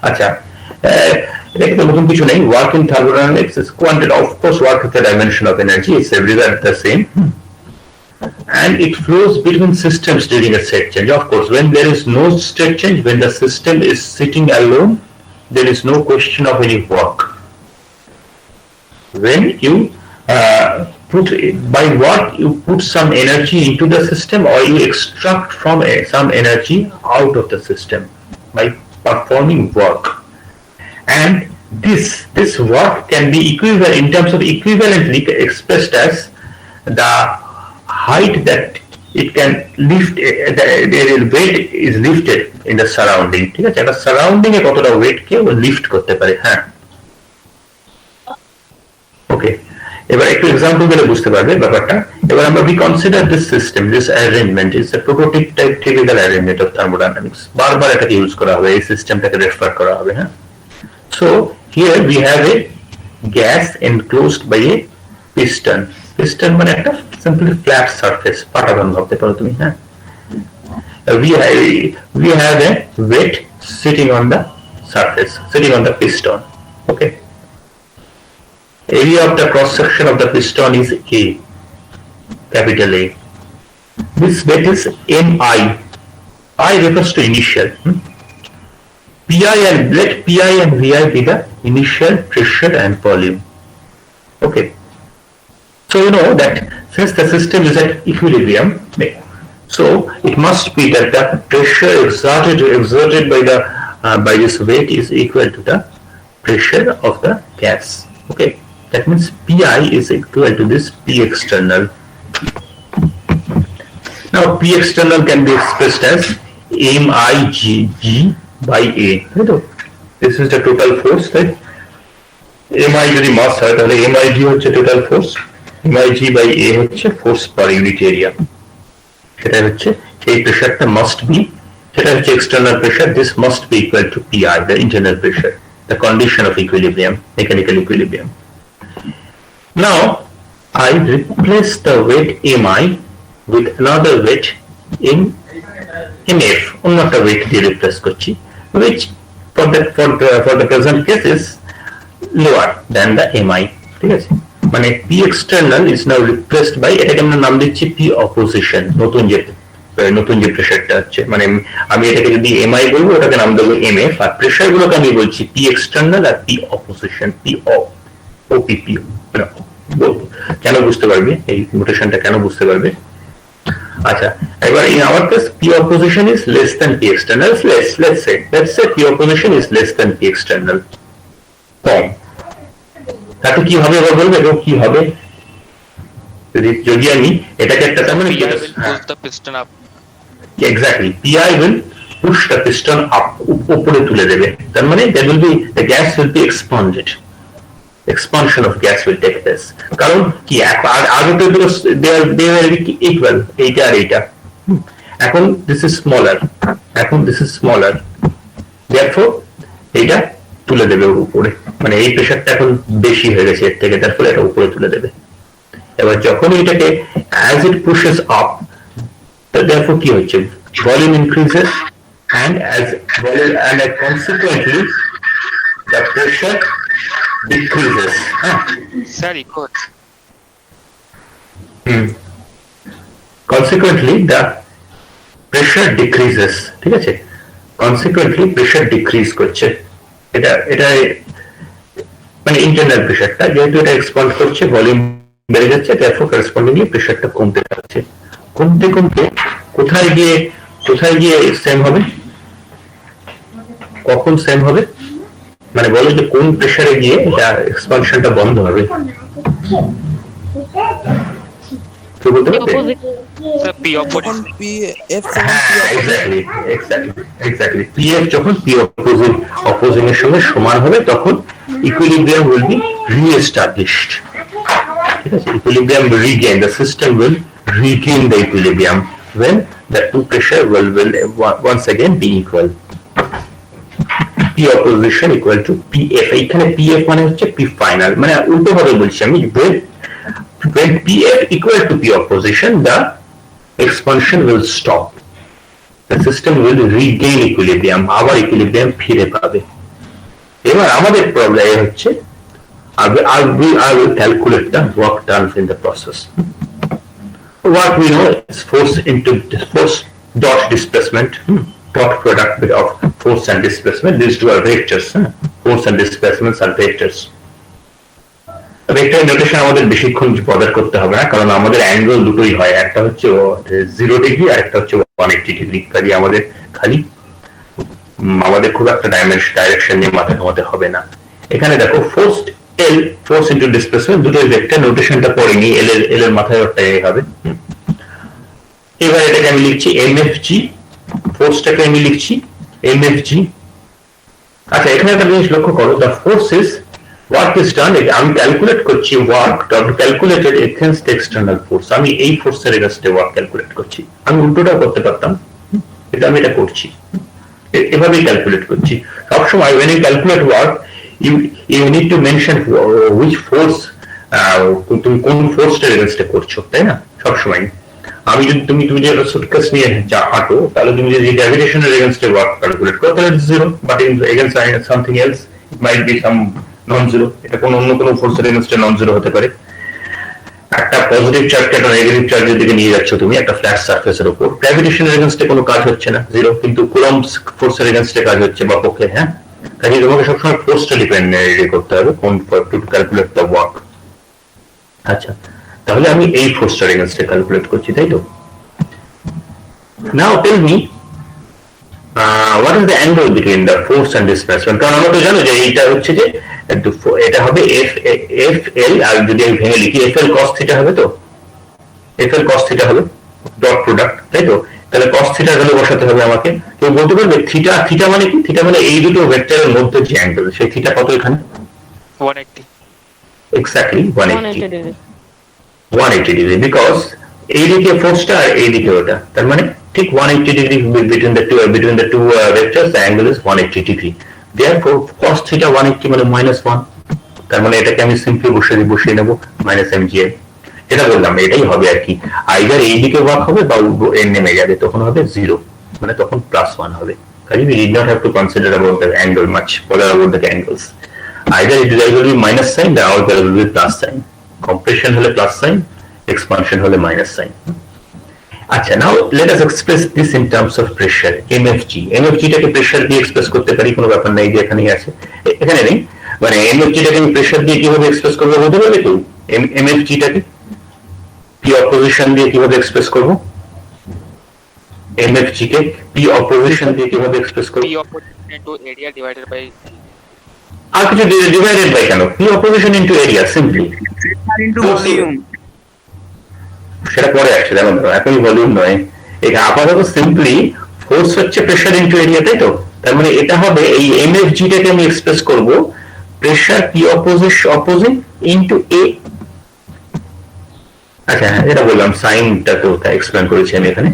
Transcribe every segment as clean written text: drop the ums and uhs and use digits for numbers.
আচ্ছা, এটা কিন্তু নতুন কিছু নেই। Work in thermodynamics is quantity, of course work is the dimension of energy, it's everywhere the same, and it flows between systems during a state change. Of course, when there is no state change, when the system is sitting alone, there is no question of any work. When you by what you put some energy into the system, or you extract from some energy out of the system by performing work. And this work can be equivalent in terms of equivalently expressed as the height that it can lift, the weight is lifted in the surrounding. ঠিক আছে, একটা surrounding এ কতটা wait কে lift করতে পারে। হ্যাঁ, ওকে, এবার একটু example দিলে বুঝতে পারবে ব্যাপারটা। এবার আমরা we consider this system, this arrangement is a prototype type typical arrangement of thermodynamics. বারবার এটাকে ইউজ করা হবে, এই সিস্টেমটাকে রেফার করা হবে। হ্যাঁ, so here we have a gas enclosed by a piston. Piston মানে একটা simply flat surface, পাটাতন ভাবতে পারো তুমি। হ্যাঁ, we have a weight sitting on the surface, sitting on the piston. Okay, area of the cross section of the piston is A, capital A. This weight is Mi. I refers to initial. Pi and let Pi and Vi be the initial pressure and volume. Okay, so you know that since the system is at equilibrium, so it must be that the pressure exerted by this weight is equal to the pressure of the gas. Okay, that means Pi is equal to this P external. Now P external can be expressed as MIG by A. This is the total force, right? Mi যদি মাস হয় তাহলে MIG হচ্ছে total force, MIG by A হচ্ছে force per unit area. সেটা হচ্ছে এই প্রেসারটা must be, সেটা হচ্ছে external pressure, this must be equal to Pi, the internal pressure, the condition of equilibrium, mechanical equilibrium. Now I replace the weight Mi with another weight in MF, অন্য একটা weight দিয়ে replace করছি, which for the present case is lower than the Mi. ঠিক আছে, মানে P external is now replaced by, এটাকে আমরা নাম দিচ্ছি P opposition, নতুন যে প্রেসারটা হচ্ছে, মানে আমি এটাকে যদি Mi বলবো ওটাকে নাম দেবো MF, আর প্রেসার গুলোকে আমি বলছি P external আর P opposition, P OPP। কেন বুঝতে পারবে এই নোটেশনটা, কেন বুঝতে পারবে? আচ্ছা, এবার in our case P opposition is less than P external. Let's say P opposition is less than P external, কম। তাতে কি হবে এবার বলবে, এবং কি হবে যদি আমি এটাকে একটা তেমন exactly Pi will push the piston up, উপরে তুলে দেবে, তার মানে there will be, the gas will be expanded, expansion of gas will take place, কারণ কি আগে তো they are equal, এইটা আর এইটা, এখন this is smaller, therefore এইটা তুলে দেবে উপরে, মানে এই প্রেসারটা এখন বেশি হয়ে গেছে এর থেকে, তার ফলে এটা উপরে তুলে দেবে। এবার যখন এটাকে as it pushes up, therefore কি হচ্ছে, volume increases and consequently the pressure decreases. Sorry, good. Consequently the pressure decreases. ঠিক আছে, consequently pressure decrease করছে, এটা মানে ইন্টারনাল প্রেসারটা, যেহেতু এটা এক্সপান্ড করছে, ভলিউম বেড়ে যাচ্ছে, therefore correspondingly প্রেসারটা কমতে যাচ্ছে, কমতে কোথায় গিয়ে সেম হবে, কখন সেম হবে, মানে বলো যে কোন প্রেসারে গিয়ে এটা এক্সপানশনটা বন্ধ হবে, তো বলতে পারবে? Exactly. PF যখন P opposing এর সঙ্গে সমান হবে তখন equilibrium will be re-established. ঠিক আছে, equilibrium will regain, the system will regain the equilibrium when the two pressure will once again be equal. P opposition equal to PF, এইখানে PF মানে হচ্ছে P final, মানে উল্টো ভাবে বলছি আমি, when PF equal to P opposition, the expansion will stop. the system will regain equilibrium, আবার equilibrium ফিরে পাবে। এবার আমাদের প্রবলেম হচ্ছে I will calculate the work done in the process. What we know is force dot displacement, dot product of force and displacement. These two are vectors. Force and displacements are vectors. Vector notation আমাদের বেশিক্ষণ bother করতে হবে না, কারণ আমাদের angle দুটোই হয়, একটা হচ্ছে 0 ডিগ্রি আর একটা হচ্ছে 180 ডিগ্রি। কাজে আমাদের খুব একটা ডাইরেকশন নিয়ে মাথা ঘামাতে হবে না। এখানে দেখো ফোর্স ইনটু ডিসপ্লেসমেন্ট দুটোই ভেক্টর, নোটেশনটা পরে নিই, এল এর মাথায় ওটাই হবে। এবার এটাকে আমি লিখছি এমএফজি, ফোর্সটাকে আমি লিখছি এমএফজি। আচ্ছা, এখানে একটা জিনিস লক্ষ্য করো, the force is work is done, আমি ক্যালকুলেট করছি work calculated against external force. আমি এই ফোর্সের এগেইনস্টে ওয়ার্ক ক্যালকুলেট করছি। আমি উল্টোটা করতে পারতাম, আমি এটা করছি, এভাবেই ক্যালকুলেট করছি সবসময়। when you calculate work you need to mention which force, তুমি কোন ফোর্সটার এগেইনস্টে করছো, তাই না? সবসময় আমি যদি তুমি যে সুটকেস নিয়ে যা হাঁটো, তাহলে তুমি যদি গ্র্যাভিটেশনের এগেইনস্টে ওয়ার্ক ক্যালকুলেট করো তাহলে zero, but in against something else it might be some non zero. এটা অন্য কোনো ফোর্সের এগেইনস্টে নন জিরো হতে পারে। একটা পজিটিভ চার্জকে একটা নেগেটিভ চার্জের দিকে নিয়ে যাচ্ছ তুমি একটা ফ্ল্যাট সারফেসের উপর, গ্র্যাভিটেশনের এগেইনস্টে কোনো কাজ হচ্ছে না, জিরো, কিন্তু কুলম্বস ফোর্সের এগেইনস্টে কাজ হচ্ছে বা পক্ষে। হ্যাঁ, কাজে তোমাকে সবসময় ফোর্সটা ডিপেন্ড করতে হবে কোন টু ক্যালকুলেট দ্য ওয়ার্ক। আচ্ছা, তাহলে আমি এই ফোর্সটার এগেইনস্টে ক্যালকুলেট করছি, তাই তো? Now tell me what is the angle between the force and displacement? কারণ আমরা তো জানো যে এইটা হচ্ছে যে এটা হবে এফ এল, আর যদি আমি ভেঙে লিখি এফ এল কস থিটা হবে, তো এফ এল কস থিটা হবে ডট প্রোডাক্ট, তাই তো? তাহলে কস থিটার ভ্যালু বসাতে হবে আমাকে। কেউ বলতে পারবে থিটা মানে কি? থিটা মানে এই দুটো ভেক্টরের মধ্যে যে অ্যাঙ্গেল, সেই থিটা কত এখানে? 180, এক্স্যাক্টলি 180 ডিগ্রি, বিকজ এইদিকে ফোর্সটা আর এইদিকে ওটা, তার মানে ঠিক 180 degree between the two vectors, the angle is 180 degree. Therefore cos theta 180 মানে -1, তার মানে এটাকে আমি সিম্পলি বসিয়ে নেব -mgi। এটা বললাম, এটাই হবে আর কি, আইদার এইদিকে ওয়ার্ক হবে বা এর নেমে যাবে, তখন হবে 0, মানে তখন +1 হবে। কাজে we did not have to consider about the angle much, bother about the angles. Either it will be minus sign, the other will be plus sign. Compression হলে plus sign, expansion হলে minus sign. আচ্ছা, now let us express this in terms of pressure, MFG. এমএফজিটাকে pressure দিয়ে express করতে পারি, কোনো ব্যাপার নাই যে এখানেই আছে, এখানে নেই, মানে এমএফজিটাকে আমি প্রেসার দিয়ে কিভাবে এক্সপ্রেস করবো বলতে পারবে তো? এমএফজিটাকে পি অপোজিশন দিয়ে কিভাবে এক্সপ্রেস করবো? এমএফজি কে পি অপোজিশন দিয়ে কিভাবে এক্সপ্রেস করবো? P opposition into area divided by, আর কিছু ডিভাইডেড বাই কেন? P opposition into area, simply into volume. সেটা পরে আসছে, যেমন এখনই ভলিউম নয়, এটা আপাতত সিম্পলি ফোর্স হচ্ছে প্রেসার ইনটু এরিয়া, তাই তো? তার মানে এটা হবে এই এমএফজিটাকে আমি এক্সপ্রেস করব pressure P opposite into a. আচ্ছা, এটা বললাম, সাইনটা তো এক্সপ্লেন করেছি আমি এখানে।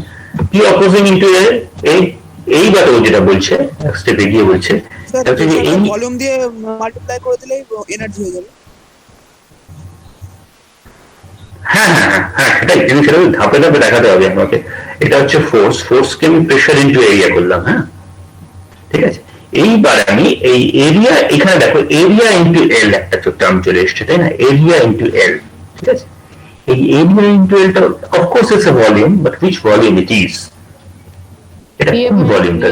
পি অপোজিট ইনটু এ, এই বাতো যেটা বলছে স্টেপে গিয়ে বলছে ভলিউম দিয়ে মাল্টিপ্লাই করে দিলেই এনার্জি হয়ে যাবে। হ্যাঁ হ্যাঁ হ্যাঁ, সেটাই, কিন্তু সেটা ধাপে ধাপে দেখাতে হবে আমাকে। এটা হচ্ছে ফোর্সকে আমি প্রেসার ইনটু এরিয়া করলাম, হ্যাঁ, ঠিক আছে। এইবার আমি এই এরিয়া, এখানে দেখো এরিয়া ইনটু এল একটা টার্ম চলে এসছে, তাই না? এরিয়া ইনটু এল, ঠিক আছে। এই এরিয়া ইনটু এলটা of course it's a volume, but which volume it is? এটা কোন ভলিউমটা?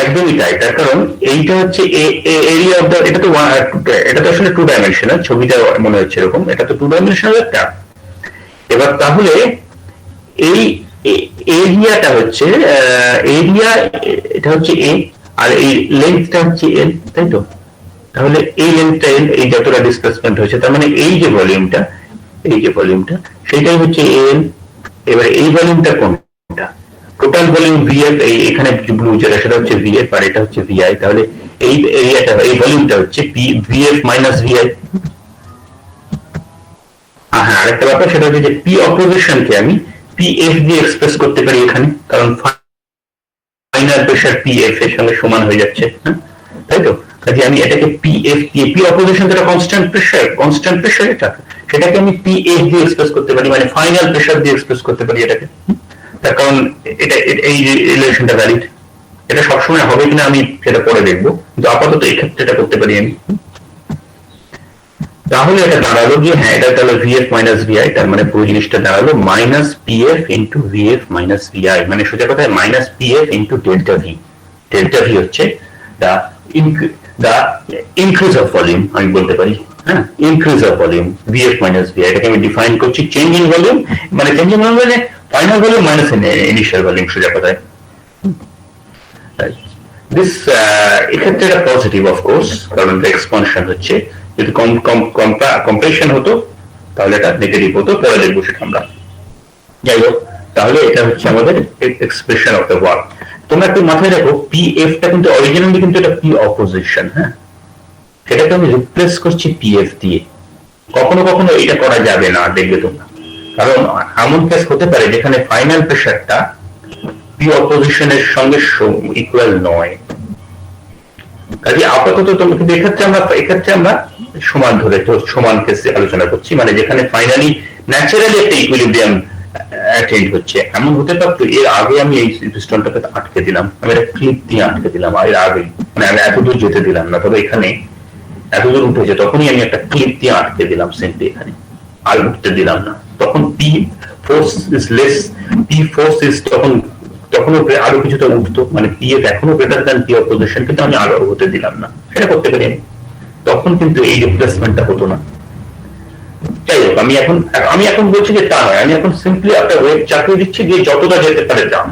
একদমই তাই, তার কারণ এইটা হচ্ছে এরিয়া অফ দ্য, এটা তো আসলে 2 ডাইমেনশনাল, ছবিটা মনে হচ্ছে এরকম, এটা তো 2 ডাইমেনশনাল একটা। এবার তাহলে এই এরিয়াটা হচ্ছে এরিয়া, এটা হচ্ছে এ, আর এই লেন্থটা হচ্ছে এল, তাই তো? তাহলে এই লেন্থটা এল, এই যতটা ডিসপ্লেসমেন্ট হয়েছে, তার মানে এই যে ভলিউমটা সেটাই হচ্ছে এল। এবার এই ভলিউমটা কোনটা? টোটাল ভলিউম ভিএফ, এখানে ব্লু যেটা সেটা হচ্ছে ভিএফ, আর এটা হচ্ছে ভিআই। তাহলে এই এরিয়াটা, এই ভলিউমটা হচ্ছে পি ভিএফ মাইনাস ভিআই। হ্যাঁ, আরেকটা ব্যাপার সেটা হচ্ছে যে পি অপোজিশনকে আমি পিএফ দিয়ে এক্সপ্রেস করতে পারি এখানে, কারণ ফাইনাল প্রেসার পিএফ এর সঙ্গে সমান হয়ে যাচ্ছে, তাই তো? কাজে আমি এটাকে পিএফ দিয়ে, পি অপোজিশন যেটা কনস্ট্যান্ট প্রেসার, এটা সেটাকে আমি পিএফ দিয়ে এক্সপ্রেস করতে পারি, মানে ফাইনাল প্রেসার দিয়ে এক্সপ্রেস করতে পারি এটাকে। তার কারণ এই রিলেশনটা ভ্যালিড। এটা সবসময় হবে কিনা আমি সেটা পরে দেখবো, কিন্তু আপাতত এই ক্ষেত্রে এটা করতে পারি আমি। তাহলে এটা দাঁড়ালো যে হ্যাঁ, এটা তাহলে ভিএফ মাইনাস ভিআই, তার মানে পুরো জিনিসটা দাঁড়ালো minus PF into VF minus VI, মানে সোজা কথায় minus PF into delta V. Delta V হচ্ছে দা ইনক্রিজ অফ ভলিউম, আমি বলতে পারি, হ্যাঁ, increase of volume VF minus VI. এটাকে আমি ডিফাইন করছি চেঞ্জ ইন ভলিউম, মানে চেঞ্জ ইন ভলিউম মানে final volume minus initial volume, সোজা কথায়। দিস এক্ষেত্রে এটা পজিটিভ অফকোর্স, কারণ এক্সপানশন হচ্ছে। যদি কম্প্রেশন হতো তাহলে এটা নেগেটিভ হতো, পরে দেখবো সেটা আমরা। যাই হোক, তাহলে এটা হচ্ছে আমাদের এক্সপ্রেশন অফ দ্য ওয়ার্ক। তোমরা একটু মাথায় রাখো, পি এফ টা কিন্তু অরিজিনালি কিন্তু এটা পি অপোজিশন, হ্যাঁ, সেটাকে আমি রিপ্লেস করছি পি এফ দিয়ে। কখনো কখনো এটা করা যাবে না, দেখবে তোমরা, কারণ এমন কেস হতে পারে যেখানে ফাইনাল প্রেশারটা পি অপোজিশনের সঙ্গে ইকুয়াল নয়। কাজে আপাতত তোমাকে এক্ষেত্রে আমরা সমান ধরে সমান কেসে আলোচনা করছি, মানে যেখানে ফাইনালি ন্যাচারালি একটা ইকুইলিব্রিয়াম অ্যাটেন্ড হচ্ছে। এমন হতে পারতো এর আগে আমি এই পিস্টনটাকে আটকে দিলাম, আমি একটা ক্লিপ দিয়ে আটকে দিলাম, এর আগে মানে আমি এতদূর যেতে দিলাম না, তবে এখানে এতদূর উঠেছে তখনই আমি একটা ক্লিপ দিয়ে আটকে দিলাম সিম্পলি এখানে, আর উঠতে দিলাম না। তখন P force is less, P force is তখনও আরো কিছুটা উঠতো, মানে পি এফ এখনো বেটার দ্যান পি অপোজিশন, কিন্তু আমি আরো হতে দিলাম না, সেটা করতে পারি আমি। তখন কিন্তু এই রিপ্লেসমেন্টটা হতো না। যাই হোক, আমি এখন বলছি যে তা নয়, আমি এখন সিম্পলি একটা ওয়েট চাপিয়ে দিচ্ছি, যে যতটা যেতে পারে যাক,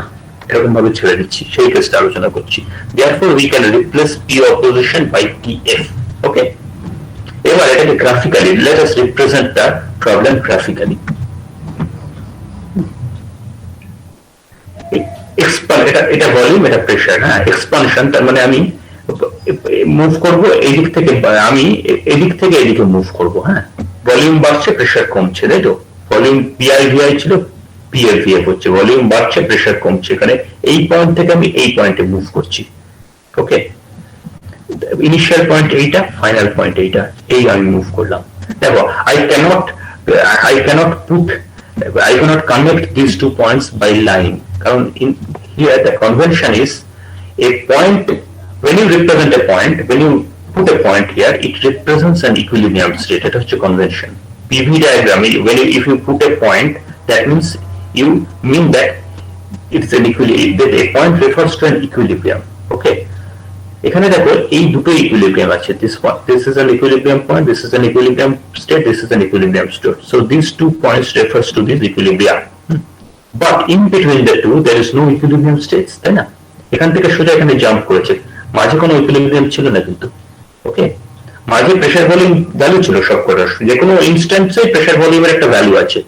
এরকম ভাবে ছেড়ে দিচ্ছি, সেই কেসটা আলোচনা করছি। therefore we can replace p opposition by pf. ওকে, এবার এটাকে graphically, let us represent the problem graphically. এটা ভলিউম, এটা প্রেসার, হ্যাঁ, এক্সপানশন, তার মানে আমি মুভ করব এদিক থেকে, আমি এদিক থেকে এদিকে মুভ করব, হ্যাঁ, ভলিউম বাড়ছে, প্রেসার কমছে, তাই তো? ভলিউম পিআই ভিআই ছিল, পিএফ ভিএফ হচ্ছে, ভলিউম বাড়ছে, প্রেসার কমছে, এখানে এই পয়েন্ট থেকে আমি এই পয়েন্টে মুভ করছি। ওকে, ইনিশিয়াল পয়েন্ট এইটা, ফাইনাল পয়েন্ট এইটা, এই আমি মুভ করলাম। দেখো, I cannot connect these 2 points by line, কারণ here the convention is a point. When you represent a point, when you put a point here, it represents an equilibrium state. এটা হচ্ছে convention. PV diagram, if you put a point, that means you mean that it's an equilibrium, that a point refers to an equilibrium. Okay, এখানে দেখো এই দুটো equilibrium আছে, this is an equilibrium point, this is an equilibrium state, this is an equilibrium state. So these 2 points refers to this equilibrium, but in between the two there is no equilibrium states, তাই না? এখান থেকে সোজা এখানে jump করেছে, মাঝে কোনো equilibrium ছিল না কিন্তু। ওকে, মাঝে প্রেসার ভলিউম ভ্যালু ছিল সবকটা, যে কোনো ইনস্ট্যান্সে প্রেসার ভলিউমের একটা ভ্যালু আছে,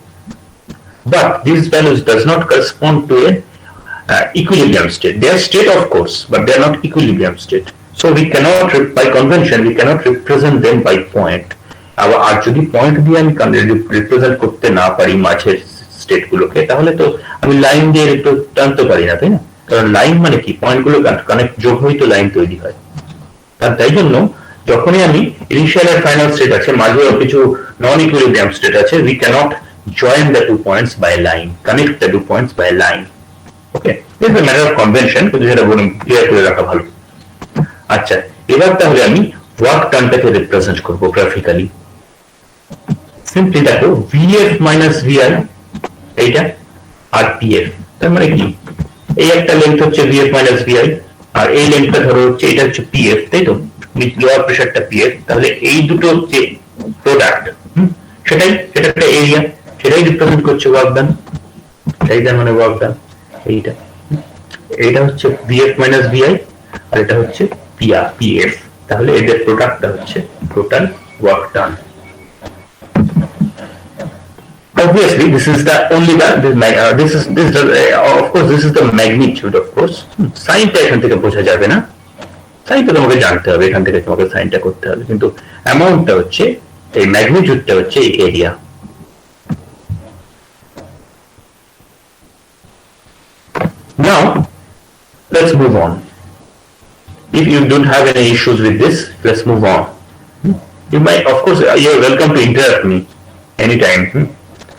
but these values does not correspond to a equilibrium state. They are state of course, but they are not equilibrium state. So we cannot, by convention, we cannot represent them by point. আর যদি point দিয়ে আমি represent করতে না পারি মাঝের state গুলোকে, তাহলে তো আমি লাইন দিয়ে টানতে পারি না, তাই না? কারণ লাইন মানে কি, পয়েন্ট গুলো কানেক্ট যোগ হয়ে তো লাইন তৈরি হয়। তাই জন্য যখনই আমি ইনিশিয়াল আর ফাইনাল স্টেট আছে, মাঝে কিছু নন ইকুইলিব্রিয়াম স্টেট আছে, we cannot join the 2 points by line, connect the 2 points by line. Okay, this is a matter of convention, কিন্তু যেটা বলুন ক্লিয়ার করে রাখা ভালো। আচ্ছা, এবার তাহলে আমি ওয়ার্ক টানটাকে রিপ্রেজেন্ট করবো গ্রাফিক্যালি। সিম্পলি দেখো, ভিএফ মাইনাস ভিআই এইটা, আর পিএফ, তার মানে কি, এই একটা লেন্থ হচ্ছে ভিএফ মাইনাস ভিআই, আর এই লেন্থটা ধরো হচ্ছে, এটা হচ্ছে পিএফ, তাই তো? লোয়ার প্রেসারটা পিএফ, তাহলে এই দুটো যে প্রোডাক্ট, সেটা একটা এরিয়া, সেটাই রিপ্রেজেন্ট করছে ওয়ার্ক ডান, তার মানে ওয়ার্ক ডান এইটা হচ্ছে ভিএফ মাইনাস ভিআই, আর এটা হচ্ছে পিএফ, তাহলে এদের প্রোডাক্টটা হচ্ছে total work done. Obviously, this is the only of course this is the magnitude, of course. সাইনটা এখান থেকে বোঝা যাবে না, সাইনটা তোমাকে জানতে হবে, এখান থেকে তোমাকে সাইনটা করতে হবে, কিন্তু অ্যামাউন্টটা হচ্ছে, এই ম্যাগনিটিউডটা হচ্ছে এই area. Now, let's move on. If you don't have any issues with this, let's move on. You might, of course, you're welcome to interrupt me anytime.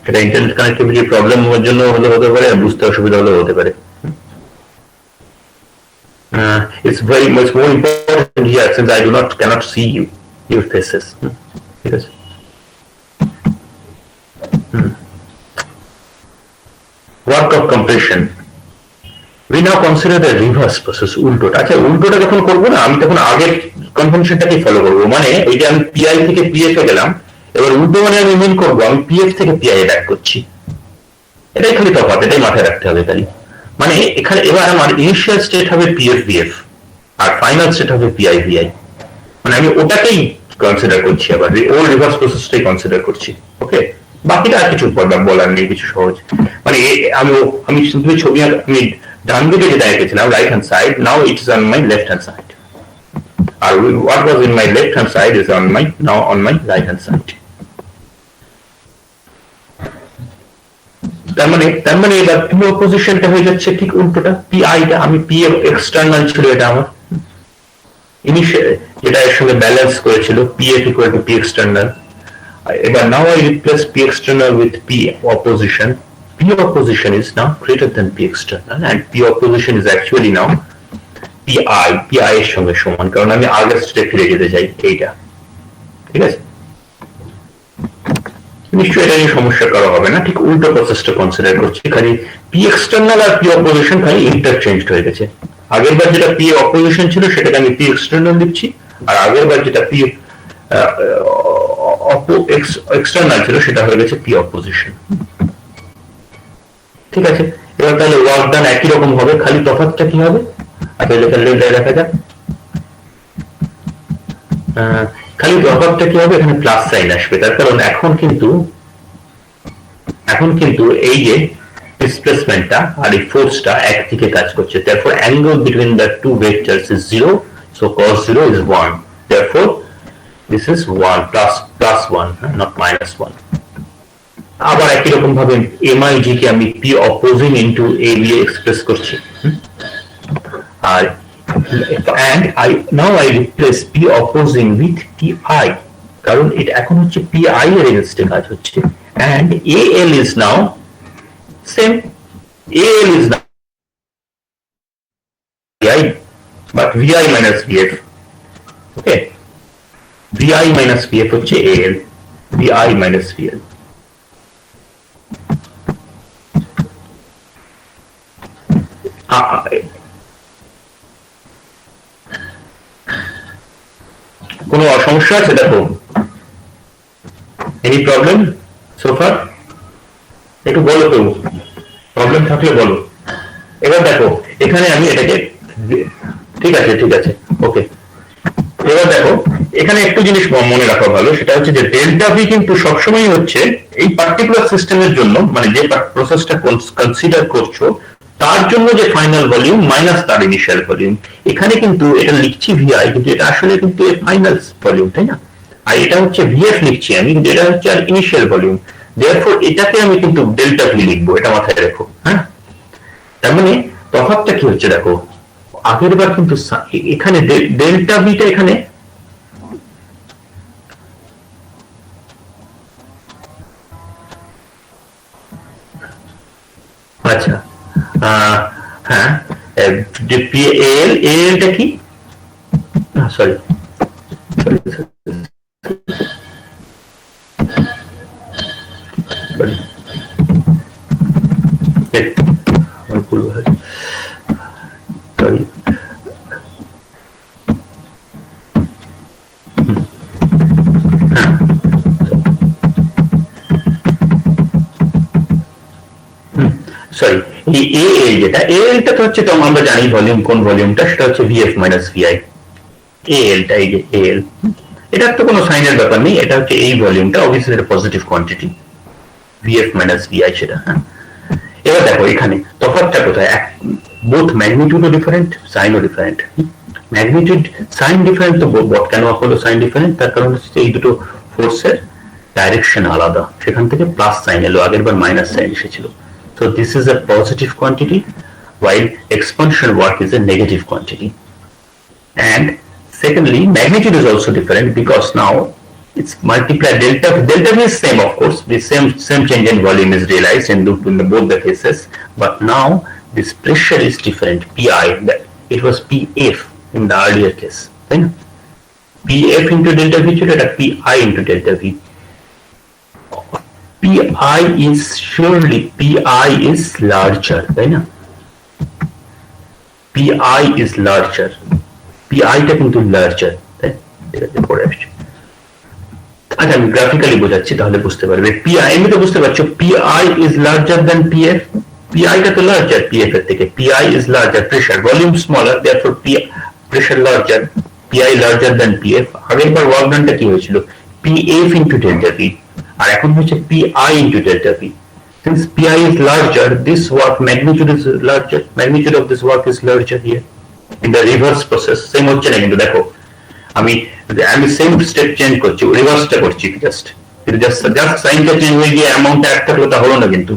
এটা ইন্টারনেট কানেক্টিভিটি প্রবলেম হওয়ার জন্য হতে পারে, বুঝতে অসুবিধা হলেও হতে পারে। It's very much more important here since I cannot see your faces. ঠিক আছে। Work of compression. We now consider the reverse process, উল্টোটা। আচ্ছা, উল্টোটা যখন করবো না, আমি তখন আগের কনভেনশনটাকে ফলো করবো। মানে এই যে আমি পিআই থেকে পিএফ এ গেলাম, এবার উল্টো মানে আমি মিন করবো আমি পিএফ থেকে পিআই এ ব্যাক করছি। এটাই খালি তফাৎ, এটাই মাথায় রাখতে হবে খালি। মানে এখানে এবার আমার ইনিশিয়াল স্টেট হবে পিএফ বিএফ আর ফাইনাল স্টেট হবে পিআই ভিআই। মানে আমি ওটাকেই কনসিডার করছি, আবার ওর রিভার্স প্রসেসটাই কনসিডার করছি। ওকে, বাকিটা আর কিছু বলার নেই, কিছু সহজ। মানে আমি শুধু ছবি আমি ডান দিকে যেটা এঁকেছিলাম right hand side, now it is on my left hand side, আর what was in my left hand side is now on my right hand side. তার মানে এবার পি অপোজিশনটা হয়ে যাচ্ছে ঠিক উল্টোটা। পিআইটা আমি পি এক্সটার্নাল ছিল, এটা আমার ইনিশিয়াল যেটা এর সঙ্গে ব্যালেন্স করেছিল PF equal to P external. এবার now I replace P external with P opposition. P opposition is now greater than P external and P opposition is actually now PI এর সঙ্গে সমান, কারণ আমি আগের স্টেটে ফিরে যেতে চাই এইটা। ঠিক আছে, নিশ্চয়ই এটা নিয়ে সমস্যা করা হবে না, ঠিক উল্টো প্রসেসটা কনসিডার করছি। খালি পি এক্সটার্নাল আর পি অপোজিশন খালি ইন্টারচেঞ্জ হয়ে গেছে। আগের বার যেটা পি অপোজিশন ছিল সেটাকে আমি পি এক্সটার্নাল দিচ্ছি, আর আগের বার যেটা পি এক্সটার্নাল ছিল সেটা হয়ে গেছে পি অপোজিশন। ঠিক আছে, এবার তাহলে ওয়ার্ক ডান একই রকম হবে, খালি তফাৎটা কি হবে? আচ্ছা, দেখা যাক। খালি তফাৎটা কি হবে, এখানে প্লাস সাইন আসবে, তার কারণ এখন কিন্তু এই যে ডিসপ্লেসমেন্টটা আর এই ফোর্সটা একদিকে কাজ করছে। therefore angle between the two vectors is 0, so cos 0 is 1, therefore this is 1 plus 1, not minus 1. আবার একই রকম ভাবে MIG কে আমি P opposing into A দিয়ে এক্সপ্রেস করছি। আর now I replace P opposing with PI, কারণ এটা এখন হচ্ছে PI এর এগেইনস্টে কাজ হচ্ছে, and AL is now same, AL is now VI but VI minus VF. okay, VI minus VF হচ্ছে AL, VI minus VL। কোনো সমস্যা আছে? দেখো, এনি প্রবলেম সোফার? একটু বলো তো, প্রবলেম থাকলে বলো। এবার দেখো এখানে আমি এটাকে, ঠিক আছে, ওকে। এবার দেখো এখানে একটু জিনিস মনে রাখা ভালো, সেটা হচ্ছে যে ডেল্টা ভি কিন্তু সবসময় হচ্ছে এই পার্টিকুলার সিস্টেমের জন্য, মানে যে প্রসেসটা কনসিডার করছো তার জন্য যে ফাইনাল ভলিউম মাইনাস তার ইনিশিয়াল ভলিউম। এখানে কিন্তু এটা লিখছি ভিআই, কিন্তু এটা আসলে কিন্তু ফাইনাল ভলিউম, তাই না? আর এটা হচ্ছে ভিএফ লিখছি আমি, কিন্তু এটা হচ্ছে আর ইনিশিয়াল ভলিউম। দেয়ারফর এটাকে আমি কিন্তু ডেল্টা ভি লিখবো, এটা মাথায় রাখো। হ্যাঁ, তার মানে তফাৎটা কি হচ্ছে দেখো, আগের বার কিন্তু এখানে ডেল্টা ভিটা এখানে আচ্ছা হ্যাঁ, এলটা কি, সরি যেটা এলটা তো হচ্ছে, তো আমরা জানি ভলিউম, কোন ভলিউমটা, সেটা হচ্ছে ভিএফ মাইনাস ভিআই। এলটা এই যে এল, এটার তো কোনো সাইনের ব্যাপার নেই, এটা হচ্ছে এই ভলিউমটা, অবভিয়াসলি এটা positive quantity, VF minus VI সেটা। হ্যাঁ, এবার দেখো এখানে তফাৎটা কোথায়, বোথ ম্যাগনিটিউডও ডিফারেন্ট, সাইনও ডিফারেন্ট। ম্যাগনিটিউড সাইন ডিফারেন্ট, তো কেন হলো সাইন ডিফারেন্ট? তার কারণ হচ্ছে এই দুটো ফোর্সের ডাইরেকশন আলাদা, সেখান থেকে প্লাস সাইন এলো, আগের বার মাইনাস সাইন এসেছিল। So this is a positive quantity while expansion work is a negative quantity. And secondly, magnitude is also different because now it's multiply delta v is same, of course, the same change in volume is realized in both the cases, but now this pressure is different. Pi, that it was pf in the earlier case, right? pf into delta v should have pi into delta v. pi is surely larger, right? pi is larger, pi টা কিন্তু larger, right? ঠিক আছে, পরে আসছে। আচ্ছা, আমি graphically বোঝাচ্ছি তাহলে বুঝতে পারবে। পিআই এমনি তো বুঝতে পারছো, PI is larger than PF. PI টা তো লার্জার পিএফ এর থেকে। PI is larger, pressure volume smaller, therefore pressure larger, PI larger than PF. আগের বার ওয়ার্ক ডানটা কি হয়েছিল? পিএফ ইনটু ডেল্টা ভি, আর এখন হচ্ছে PI into delta V. Since PI is larger, this work magnitude is larger. Magnitude of this work is larger here. In the reverse process, same হচ্ছে না কিন্তু দেখো, আমি সেম স্টেপ চেঞ্জ করছি, রিভার্সটা করছি just সাইনটা change হয়ে গিয়ে অ্যামাউন্টটা এক থাকলো, তা হলো না কিন্তু।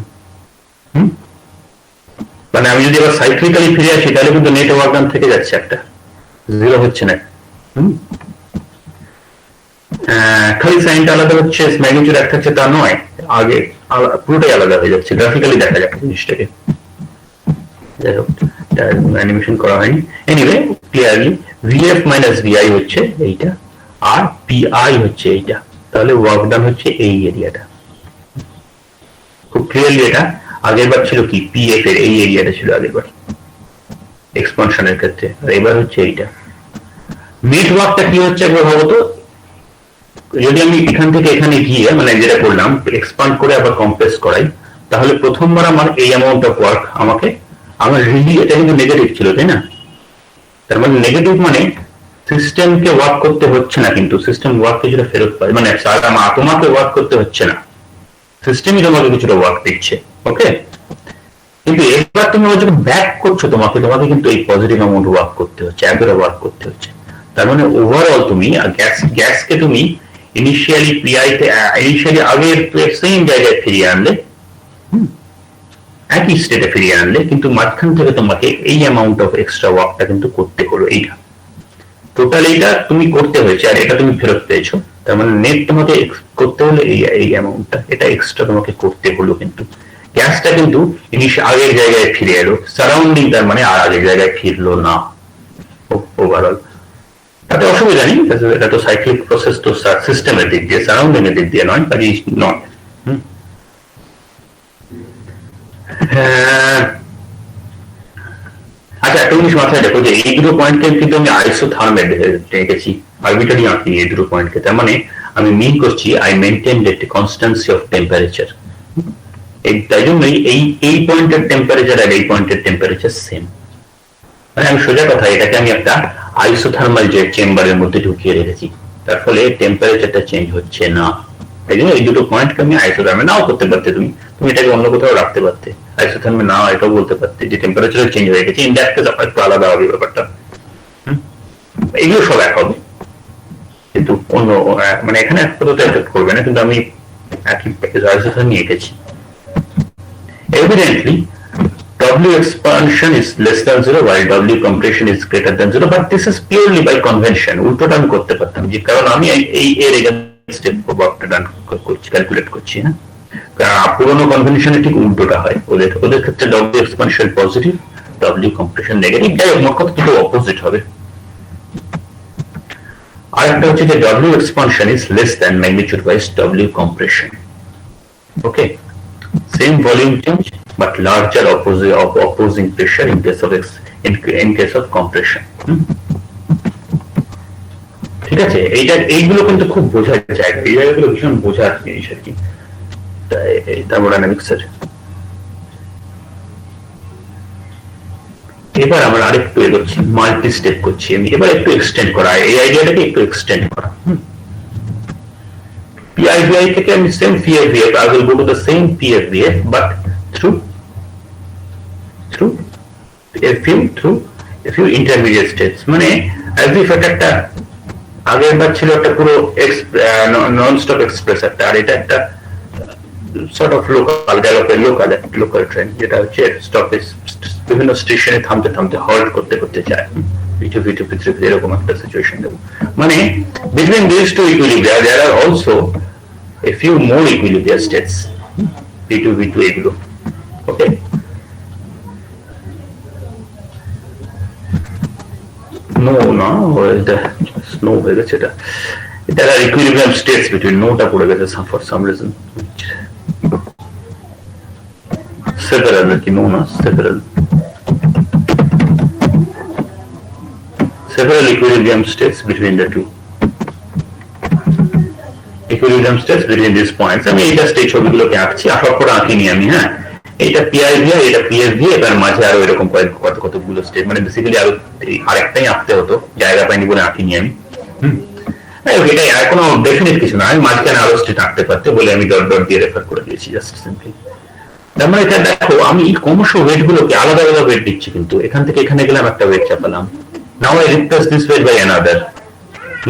মানে আমি যদি এবার সাইক্লিক্যালি ফিরে আসি তাহলে কিন্তু নেট ওয়ার্ক ডান থেকে যাচ্ছে, একটা জিরো হচ্ছে না। খালি সাইনটা আলাদা হচ্ছে, ম্যাগনিটিউড এক থাকছে তা নয়, আগে পুরোটাই আলাদা হয়ে যাচ্ছে। গ্রাফিক্যালি দেখা যাচ্ছে জিনিসটাকে, যাই হোক অ্যানিমেশন করা হয়নি। Anyway clearly VF minus VI হচ্ছে এইটা, আর পিআই হচ্ছে এইটা, তাহলে ওয়ার্ক ডান হচ্ছে এই এরিয়াটা। খুব ক্লিয়ারলি এটা আগের বার ছিল কি, পিএফ এর এই এরিয়াটা ছিল আগের বার এক্সপানশনের ক্ষেত্রে, আর এবার হচ্ছে এইটা। নেট ওয়ার্কটা কি হচ্ছে একবার ভাবো তো, যদি আমি এখান থেকে এখানে গিয়ে মানে যেটা করলাম এক্সপান্ড করে আবার কম্প্রেস করাই, তাহলে প্রথমবার আমার এই অ্যামাউন্ট অফ ওয়ার্ক আমাকে, আমার রিলি এটা কিন্তু নেগেটিভ ছিল, তাই না? তার মানে নেগেটিভ মানে সিস্টেমকে ওয়ার্ক করতে হচ্ছে না, কিন্তু সিস্টেম ওয়ার্ক কিছুটা ফেরত পায়, মানে তোমাকে ওয়ার্ক করতে হচ্ছে না, সিস্টেমই তোমাকে কিছুটা ওয়ার্ক দিচ্ছে। ওকে, কিন্তু এবার তুমি যখন ব্যাক করছো তোমাকে কিন্তু এই পজিটিভ অ্যামাউন্ট ওয়ার্ক করতে হচ্ছে, এতটা ওয়ার্ক করতে হচ্ছে। তার মানে ওভারঅল তুমি গ্যাসকে তুমি ইনিশিয়ালি পিআইতে আগের সেম জায়গায় ফিরিয়ে আনলে, একই স্টেটে ফিরিয়ে আনলে, কিন্তু মাঝখান থেকে তোমাকে এই অ্যামাউন্ট অফ এক্সট্রা ওয়ার্কটা কিন্তু করতে হলো। এইটা টোটাল এইটা তুমি করতে হয়েছে, আর এটা তুমি ফেরত পেয়েছো, তার মানে নেট তোমাকে করতে হলে এই অ্যামাউন্টটা, এটা এক্সট্রা তোমাকে করতে হলো। কিন্তু গ্যাসটা কিন্তু আগের জায়গায় ফিরে এলো, সারাউন্ডিং তার মানে আর আগের জায়গায় ফিরলো না ওভারঅল। তাতে অসুবিধা নেই, এটা তো সাইক্লিক প্রসেস, তো সিস্টেমের দিক দিয়ে, সারাউন্ডিং এর দিক দিয়ে নয়, কাজে নয়। আচ্ছা, একটা জিনিস মাথায় দেখো যে এই দুটো পয়েন্টকে কিন্তু আমি আইসোথার্মে রেখেছি, আরবিটারি আঁকি এই দুটো পয়েন্টকে, তার মানে আমি মিন করছি I maintain the constancy of temperature. তাই জন্যই এই পয়েন্টের টেম্পারেচার আর এই পয়েন্টের টেম্পারেচার সেম। মানে আমি সোজা কথা, এটাকে আমি একটা আইসোথার্মাল যে চেম্বারের মধ্যে ঢুকিয়ে রেখেছি, তার ফলে টেম্পারেচারটা চেঞ্জ হচ্ছে না। তাই জন্য এই দুটো পয়েন্টকে আমি আইসোথার্মে নাও করতে পারতে, তুমি এটাকে অন্য কোথাও রাখতে পারতে, আইসোথার্মে নাও এটাও বলতে পারতে যে টেম্পারেচার চেঞ্জ হয়ে গেছে, ইন দ্যাট কেস একটু আলাদা হবে ব্যাপারটা। এগুলো সব এক হবে, কিন্তু অন্য মানে এখানে আপাতত এফেক্ট করবে না, কিন্তু আমি একই আইসোথার্মে এঁকেছি। Evidently, W expansion is less than 0 while W compression is greater than 0, but this is purely by convention. উল্টোটা আমি করতে পারতাম, যে কারণ আমি এই এর এগেইনস্টে ওয়ার্কটা ডান করছি, ক্যালকুলেট করছি না, কারণ পুরোনো কনভেনশনে ঠিক উল্টোটা হয়। ওদের ক্ষেত্রে W expansion positive, W compression negative, যাই হোক মোট কথা দুটো অপোজিট হবে। আর একটা হচ্ছে যে W expansion is less than magnitude wise W compression. Okay, same volume change but larger opposing pressure in case of compression. ঠিক আছে, এইগুলো কিন্তু খুব বোঝার জায়গা, এই জায়গাগুলো ভীষণ বোঝার জিনিস আর কি থার্মোডাইনামিক্সের। এবার আমরা আরেকটু এগোচ্ছি, মাল্টি স্টেপ করছি আমি, এবার একটু এক্সটেন্ড করা, এই আইডিয়াটাকে একটু এক্সটেন্ড করা। PIVI থেকে আমি same PFVF, I will go to the same PFVF but through a few intermediate steps. মানে as if একটা আগের বার ছিল একটা পুরো নন স্টপ এক্সপ্রেস একটা, আর এটা একটা sort of লোকাল ট্রেন, যেটা হচ্ছে স্টপেজ বিভিন্ন স্টেশনে থামতে হল্ট করতে যায়। V2 V2 V3 এরকম একটা সিচুয়েশন দেবো। মানে between these two equilibria there are also a few more equilibria states, V2 V2 এগুলো। ওকে, নো না এটা স্নো হয়ে গেছে, এটা there are equilibrium states between, নোটা পড়ে গেছে for some reason, several নাকি নো না several equilibrium states between the two, equilibrium states between these points। আমি এইটা স্টেট ছবিগুলোকে আঁকছি, আসার পর আঁকিনি আমি। হ্যাঁ, এটা পিআই দিয়ে, এটা পিএস দিয়ে, এবার মাঝে আরো এরকম কতগুলো স্টেট, মানে বেসিক্যালি আরো আরেকটাই আঁকতে হতো, জায়গা পাইনি বলে আঁকিনি আমি। এটা কোনো ডেফিনিট কিছু না, আমি মাঝখানে আরো স্টেট আঁকতে পারতে বলে আমি ডট ডট দিয়ে রেফার করে দিয়েছি জাস্ট সিম্পলি। তার মানে এটা দেখো আমি ক্রমশ ওয়েট গুলোকে আলাদা আলাদা ওয়েট দিচ্ছি, কিন্তু এখান থেকে এখানে গেলাম একটা ওয়েট চাপালাম, now I replace this weight by another,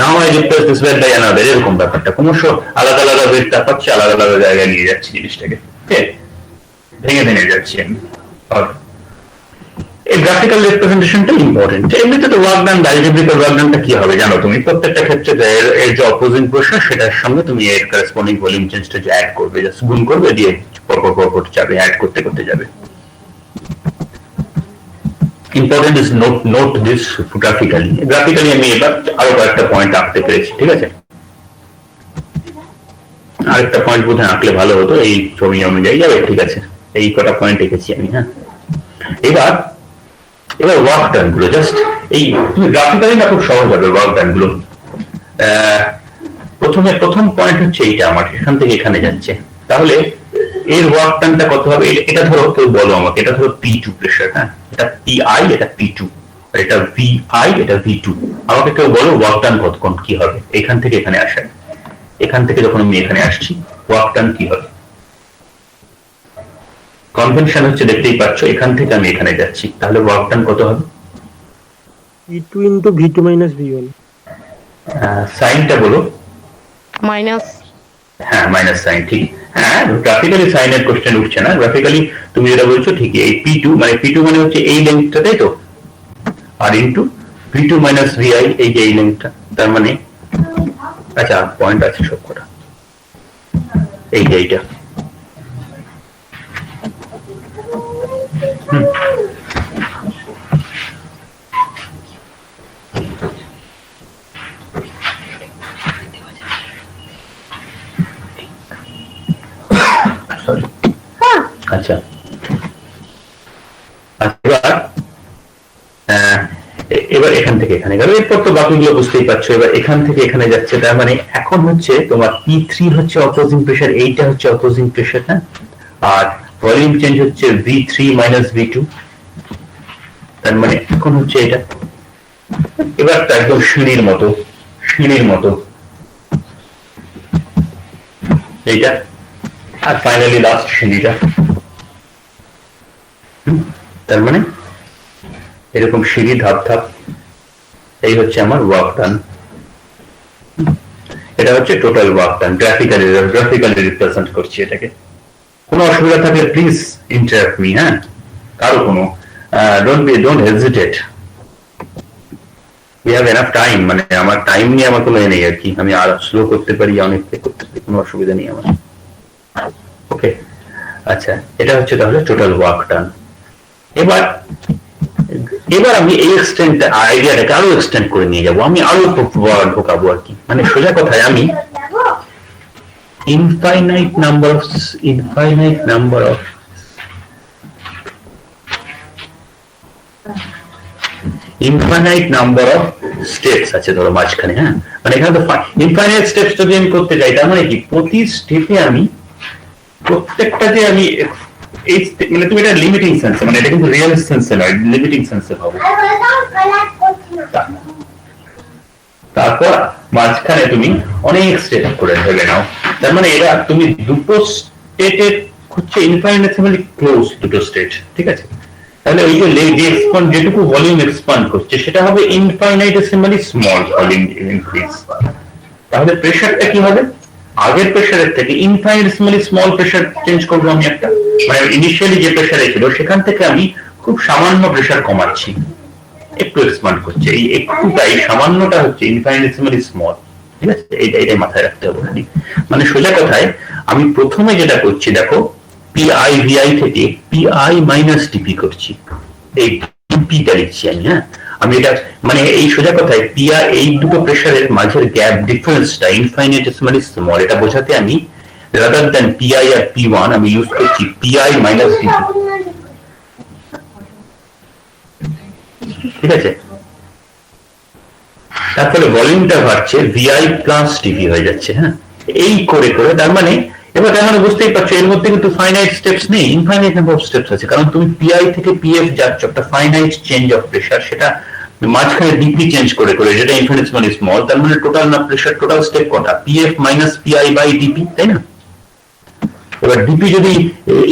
now I replace this weight by another, এরকম ব্যাপারটা ক্রমশ আলাদা আলাদা ওয়েট চাপাচ্ছি, আলাদা আলাদা জায়গায় নিয়ে যাচ্ছি জিনিসটাকে, ভেঙে ভেঙে যাচ্ছি আমি। এই গ্রাফিক্যাল রিপ্রেজেন্টেশনটা ইম্পর্টেন্ট। এমনিতে তো ওয়ার্ক ডান, অ্যালজেব্রিক্যাল ওয়ার্ক ডানটা কি হবে জানো তুমি, প্রত্যেকটা ক্ষেত্রে এর যে অপোজিং প্রশ্ন সেটার সঙ্গে তুমি এর করেসপন্ডিং ভলিউম চেঞ্জটা যে অ্যাড করবে, জাস্ট গুণ করবে, দিয়ে পরপর যাবে, অ্যাড করতে করতে যাবে। Important is note this graphically আমি এবার আরো কয়েকটা পয়েন্ট আঁকতে পেরেছি, ঠিক আছে। আরেকটা পয়েন্ট বোধহয় আঁকলে ভালো হতো, এই ছবি অনুযায়ী যাবে, ঠিক আছে। এই কটা পয়েন্ট এঁকেছি আমি। হ্যাঁ, এবার ওয়ার্ক ডান গুলো জাস্ট এই তুমি গ্রাফিক্যালি না খুব সহজ হবে ওয়ার্ক ডান গুলো। প্রথম পয়েন্ট হচ্ছে এইটা, আমার এখান থেকে এখানে যাচ্ছে, তাহলে এর ওয়ার্ক ডানটা কত হবে? এটা ধরো, কেউ বলো আমাকে, এটা ধরো P2 প্রেসার, হ্যাঁ, এটা PI, এটা P2, আর এটা VI, এটা V2। আমাকে কেউ বলো ওয়ার্ক ডান কতক্ষণ কি হবে এখান থেকে এখানে আসা, এখান থেকে যখন আমি এখানে আসছি ওয়ার্ক ডান কি হবে? কনভেনশন হচ্ছে দেখতেই পাচ্ছ, এখান থেকে আমি এখানে যাচ্ছি, তাহলে ওয়ার্ক ডান কত হবে? E2 into V2 minus V1। সাইনটা বলো। মাইনাস। হ্যাঁ, মাইনাস সাইন, ঠিক। হ্যাঁ, গ্রাফিক্যালি সাইনের কোশ্চেন উঠছে না, গ্রাফিক্যালি তুমি যেটা বলছো ঠিকই। এই P2 মানে হচ্ছে এই লেন্থটা, তাই তো, আর ইনটু V2 মাইনাস VI, এই যে এই লেন্থটা, তার মানে আচ্ছা পয়েন্ট আছে সব কটা, এই যে এইটা। আচ্ছা, এবার এখান থেকে এখানে গেল, এরপর তো বাকিগুলো বুঝতেই পারছো। এবার এখান থেকে এখানে যাচ্ছে, তার মানে এখন হচ্ছে তোমার P3 হচ্ছে অপোজিং প্রেসার, এইটা হচ্ছে অপোজিং প্রেসার, হ্যাঁ, আর ভলিউম চেঞ্জ হচ্ছে V3 মাইনাস V2, তার মানে এখন হচ্ছে এটা। এবার তো একদম সিঁড়ির মতো এইটা, আর ফাইনালি লাস্ট সিঁড়িটা। তার মানে এরকম সিঁড়ি ধাপ ধাপ, এই হচ্ছে আমার ওয়ার্ক ডান। এটা হচ্ছে টোটাল ওয়ার্ক ডান, গ্রাফিক্যালি রিপ্রেজেন্ট করছি এটাকে। কোনো অসুবিধা থাকলে প্লিজ ইন্টারাপ্ট মি, হ্যাঁ, কারো কোনো don't hesitate, we have enough time, মানে আমার টাইম নিয়ে আমার কোনো নেই আর কি, আমি আর স্লো করতে পারি, অনেক করতে পারি, কোনো অসুবিধা নেই আমার। ওকে, আচ্ছা, এটা হচ্ছে তাহলে টোটাল ওয়ার্ক ডান। এবার আমি এই আইডিয়াটাকে আরো এক্সটেন্ড করে নিয়ে যাবো, আমি আরো ঢোকাবো আর কি, মানে সোজা কথায় আমি infinite number of steps আছে ধরো মাঝখানে, হ্যাঁ, মানে এখানে তো ইনফাইনাইট স্টেপস যদি আমি করতে যাই, তার মানে কি প্রতি স্টেপে আমি প্রত্যেকটাতে আমি এই মানে তুমি এটা লিমিটিং সেন্সে, মানে এটা কিন্তু রিয়েল সেন্সে নয়, লিমিটিং সেন্সে পাবো। তারপর মাঝখানে তুমি অনেক স্টেপ করে ভেবে নাও, তার মানে এরা তুমি দুটো স্টেটের হচ্ছে ইনফাইনাইটেসিমালি ক্লোজ দুটো স্টেট, ঠিক আছে। তাহলে ওই যে এক্সপান্ড, যেটুকু ভলিউম এক্সপান্ড করছে সেটা হবে ইনফাইনাইটেসিমালি স্মল ভলিউম ইনক্রিজ। তাহলে প্রেসারটা কি হবে? আগের প্রেসারের থেকে ইনফাইনাইটেসিমালি স্মল প্রেসার চেঞ্জ করবো আমি একটা, মানে ইনিশিয়ালি যে প্রেসারে ছিল সেখান থেকে আমি খুব সামান্য প্রেসার কমাচ্ছি। একটু এক্সপান্ড করছে, এই একটুটাই সামান্যটা হচ্ছে ইনফাইনিটেসিমালি স্মল। ঠিক আছে, এইটাই মাথায় রাখতে হবে। মানে সোজা কথায় আমি প্রথমে যেটা করছি দেখো, পিআই ভিআই থেকে পিআই মাইনাস টিপি করছি, এই টিপিটা লিখছি আমি। হ্যাঁ, আমি এটা মানে এই সোজা কথায় পিআই, এই দুটো প্রেসারের মাঝের গ্যাপ ডিফারেন্সটা ইনফাইনিটেসিমালি স্মল, এটা বোঝাতে আমি রাদার দ্যান পিআই আর পি1 আমি ইউজ করছি পিআই মাইনাস টিপি। ঠিক আছে, তারপরে ভলিউমটা বাড়ছে, ভিআই প্লাস টিভি হয়ে যাচ্ছে। হ্যাঁ, এই করে করে তার মানে এবার তার মানে বুঝতেই পারছো এর মধ্যে কিন্তু ফাইনাইট স্টেপস নেই, ইনফাইনাইট নাম্বার অফ স্টেপস আছে, কারণ তুমি পিআই থেকে পিএফ যাচ্ছ, একটা ফাইনাইট চেঞ্জ অফ প্রেসার, সেটা মাঝখানে ডিপি চেঞ্জ করে করে, যেটা ইনফিনিটেসিমালি স্মল, তার মানে টোটাল না প্রেসার, টোটাল স্টেপ কটা, PF minus PI by DP, তাই না? এবার ডিপি যদি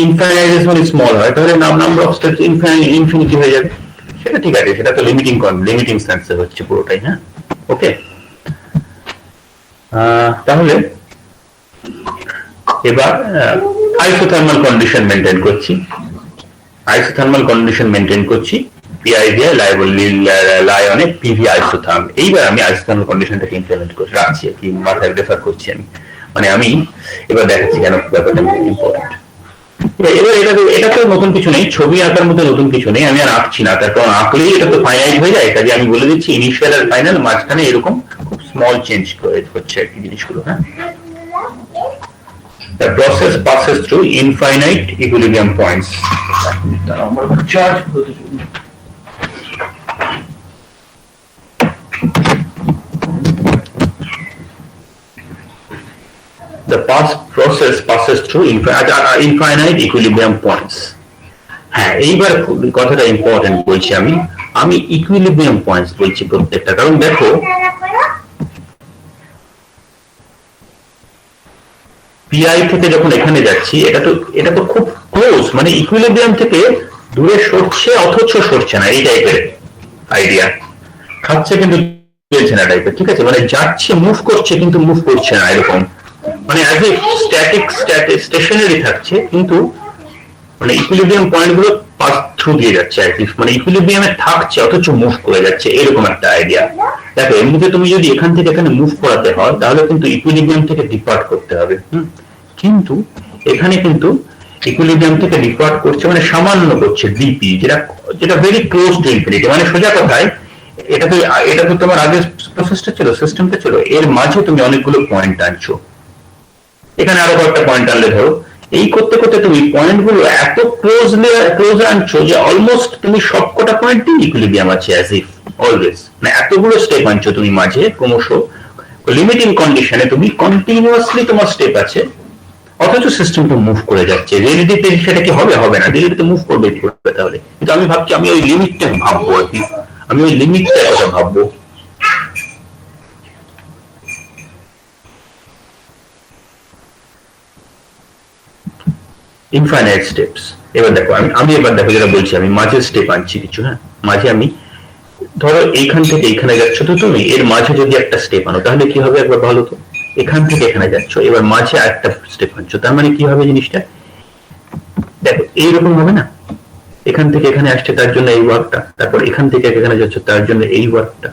ইনফিনিটেসিমালি স্মল হয় তাহলে নাম্বার অফ স্টেপস ইনফিনিটি হয়ে যাবে। সেটা ঠিক আছে, সেটা তো লিমিটিং সেন্সে হচ্ছে পুরোটাই। হ্যাঁ, ওকে। তাহলে এবার আইসোথার্মাল কন্ডিশন মেনটেন করছি, পিআই দিয়ে লাইনে পিভি আইসোথার্ম। এইবার আমি আইসোথার্মাল কন্ডিশনটাকে ইমপ্লিমেন্ট করে রাখছি, কি মাথায় রেফার করছি আমি, মানে আমি এবার দেখাচ্ছি কেন ব্যাপারটা ইম্পর্টেন্ট। এটা তো নতুন কিছু নেই, ছবি আঁকার মধ্যে নতুন কিছু নেই, আমি আর আঁকছি না, তার কারণ আঁকলেই এটা তো ফাইনাইট হয়ে যায়। কাজে আমি বলে দিচ্ছি ইনিশিয়াল আর ফাইনাল মাঝখানে এরকম খুব স্মল চেঞ্জ হচ্ছে আর কি জিনিসগুলো। হ্যাঁ, the process passes through infinite equilibrium points. The process passes through infinite equilibrium points. হ্যাঁ, এইবার কথাটা ইম্পর্টেন্ট বলছি আমি ইকুইলিব্রিয়াম পয়েন্টস বলছি প্রত্যেকটা, কারণ দেখো পিআই থেকে যখন এখানে যাচ্ছি এটা তো খুব ক্লোজ, মানে ইকুইলিব্রিয়াম থেকে দূরে সরছে অথচ সরছে না, এই টাইপের আইডিয়া, খাচ্ছে কিন্তু চলছে না টাইপের। ঠিক আছে, মানে যাচ্ছে মুভ করছে কিন্তু মুভ করছে না, এরকম মানে অ্যাজ এ স্টেশনারি থাকছে, কিন্তু মানে ইকুইলিব্রিয়াম পয়েন্ট গুলো পাস থ্রু দিয়ে যাচ্ছে আর কি, মানে ইকুইলিব্রিয়ামে থাকছে অথচ মুভ করে যাচ্ছে, এরকম একটা আইডিয়া। দেখো এমনিতে তুমি যদি এখান থেকে এখানে মুভ করাতে হয় তাহলে কিন্তু ইকুইলিব্রিয়াম থেকে ডিপার্ট করতে হবে, কিন্তু এখানে কিন্তু ইকুইলিব্রিয়াম থেকে ডিপার্ট করছে, মানে সামান্য করছে ডিপি, যেটা ভেরি ক্লোজ টু ইনফিনিটি। মানে সোজা কথায় এটা তো তোমার আগের প্রসেসটা ছিল, সিস্টেমটা ছিল, এর মাঝে তুমি অনেকগুলো পয়েন্ট আনছো, এখানে আরো কয়েকটা পয়েন্ট আনলে ধরো, এই করতে করতে তুমি পয়েন্ট গুলো এত ক্লোজ আনছো যে অলমোস্ট তুমি সবকটা পয়েন্টই ইকুইলিব্রিয়াম আছে, অ্যাজ ইফ অলওয়েজ, মানে এতগুলো স্টেপ আনছো তুমি মাঝে, ক্রমশ লিমিটিং কন্ডিশনে তুমি কন্টিনিউয়াসলি তোমার স্টেপ আছে, অথচ সিস্টেমটা মুভ করে যাচ্ছে। রিয়েলিটিতে সেটা কি হবে? হবে না, রিয়েলিটিতে মুভ করবে কি করবে তাহলে? কিন্তু আমি ভাবছি আমি ওই লিমিটটা ভাববো আর কি, আমি ওই লিমিটটার কথা ভাববো। Infinite steps. এবার দেখো আমি এবার দেখো যেটা বলছি, আমি মাঝে স্টেপ আনছি কিছু। হ্যাঁ, মাঝে আমি ধরো এইখান থেকে এখানে যাচ্ছ, তো তুমি এর মাঝে যদি একটা স্টেপ আনো তাহলে কি হবে একবার ভালো তো, এখান থেকে এখানে যাচ্ছ, এবার মাঝে একটা স্টেপ আনছো, তার মানে কি হবে জিনিসটা দেখো এইরকম হবে না, এখান থেকে এখানে আসছে তার জন্য এই ওয়ার্কটা, তারপর এখান থেকে এখানে যাচ্ছ তার জন্য এই ওয়ার্কটা,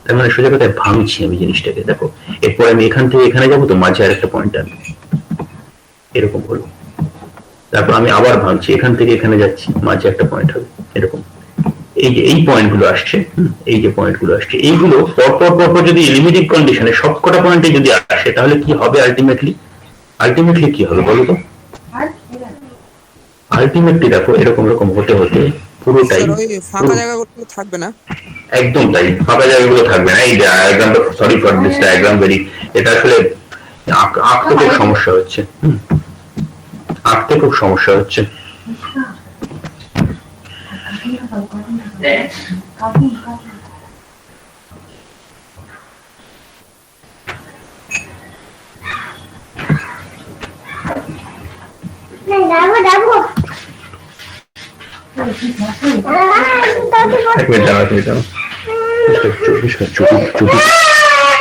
তার মানে সোজা কথায় ভাঙছি আমি জিনিসটাকে। দেখো এরপর আমি এখান থেকে এখানে যাবো, তো মাঝে আর একটা পয়েন্ট আনবো, এরকম হলো, তারপর আমি আবার ভাঙছি, এখান থেকে এখানে যাচ্ছি, মাঝে একটা পয়েন্ট হবে, এরকম। এই যে এই পয়েন্ট গুলো আসছে, এই যে পয়েন্ট গুলো আসছে, এইগুলো পরপর যদি লিমিটিং কন্ডিশনে সবকটা পয়েন্টে যদি আসে তাহলে কি হবে আলটিমেটলি কি হবে বলো তো? আলটিমেটলি দেখো এরকম হতে পুরোটাই ফাঁকা জায়গাগুলো থাকবে না, একদম তাই, ফাঁকা জায়গাগুলো থাকবে না। এই ডায়াগ্রামটা, সরি ফর দিস ডায়াগ্রাম, এটা আসলে আঁকতে খুব সমস্যা হচ্ছে,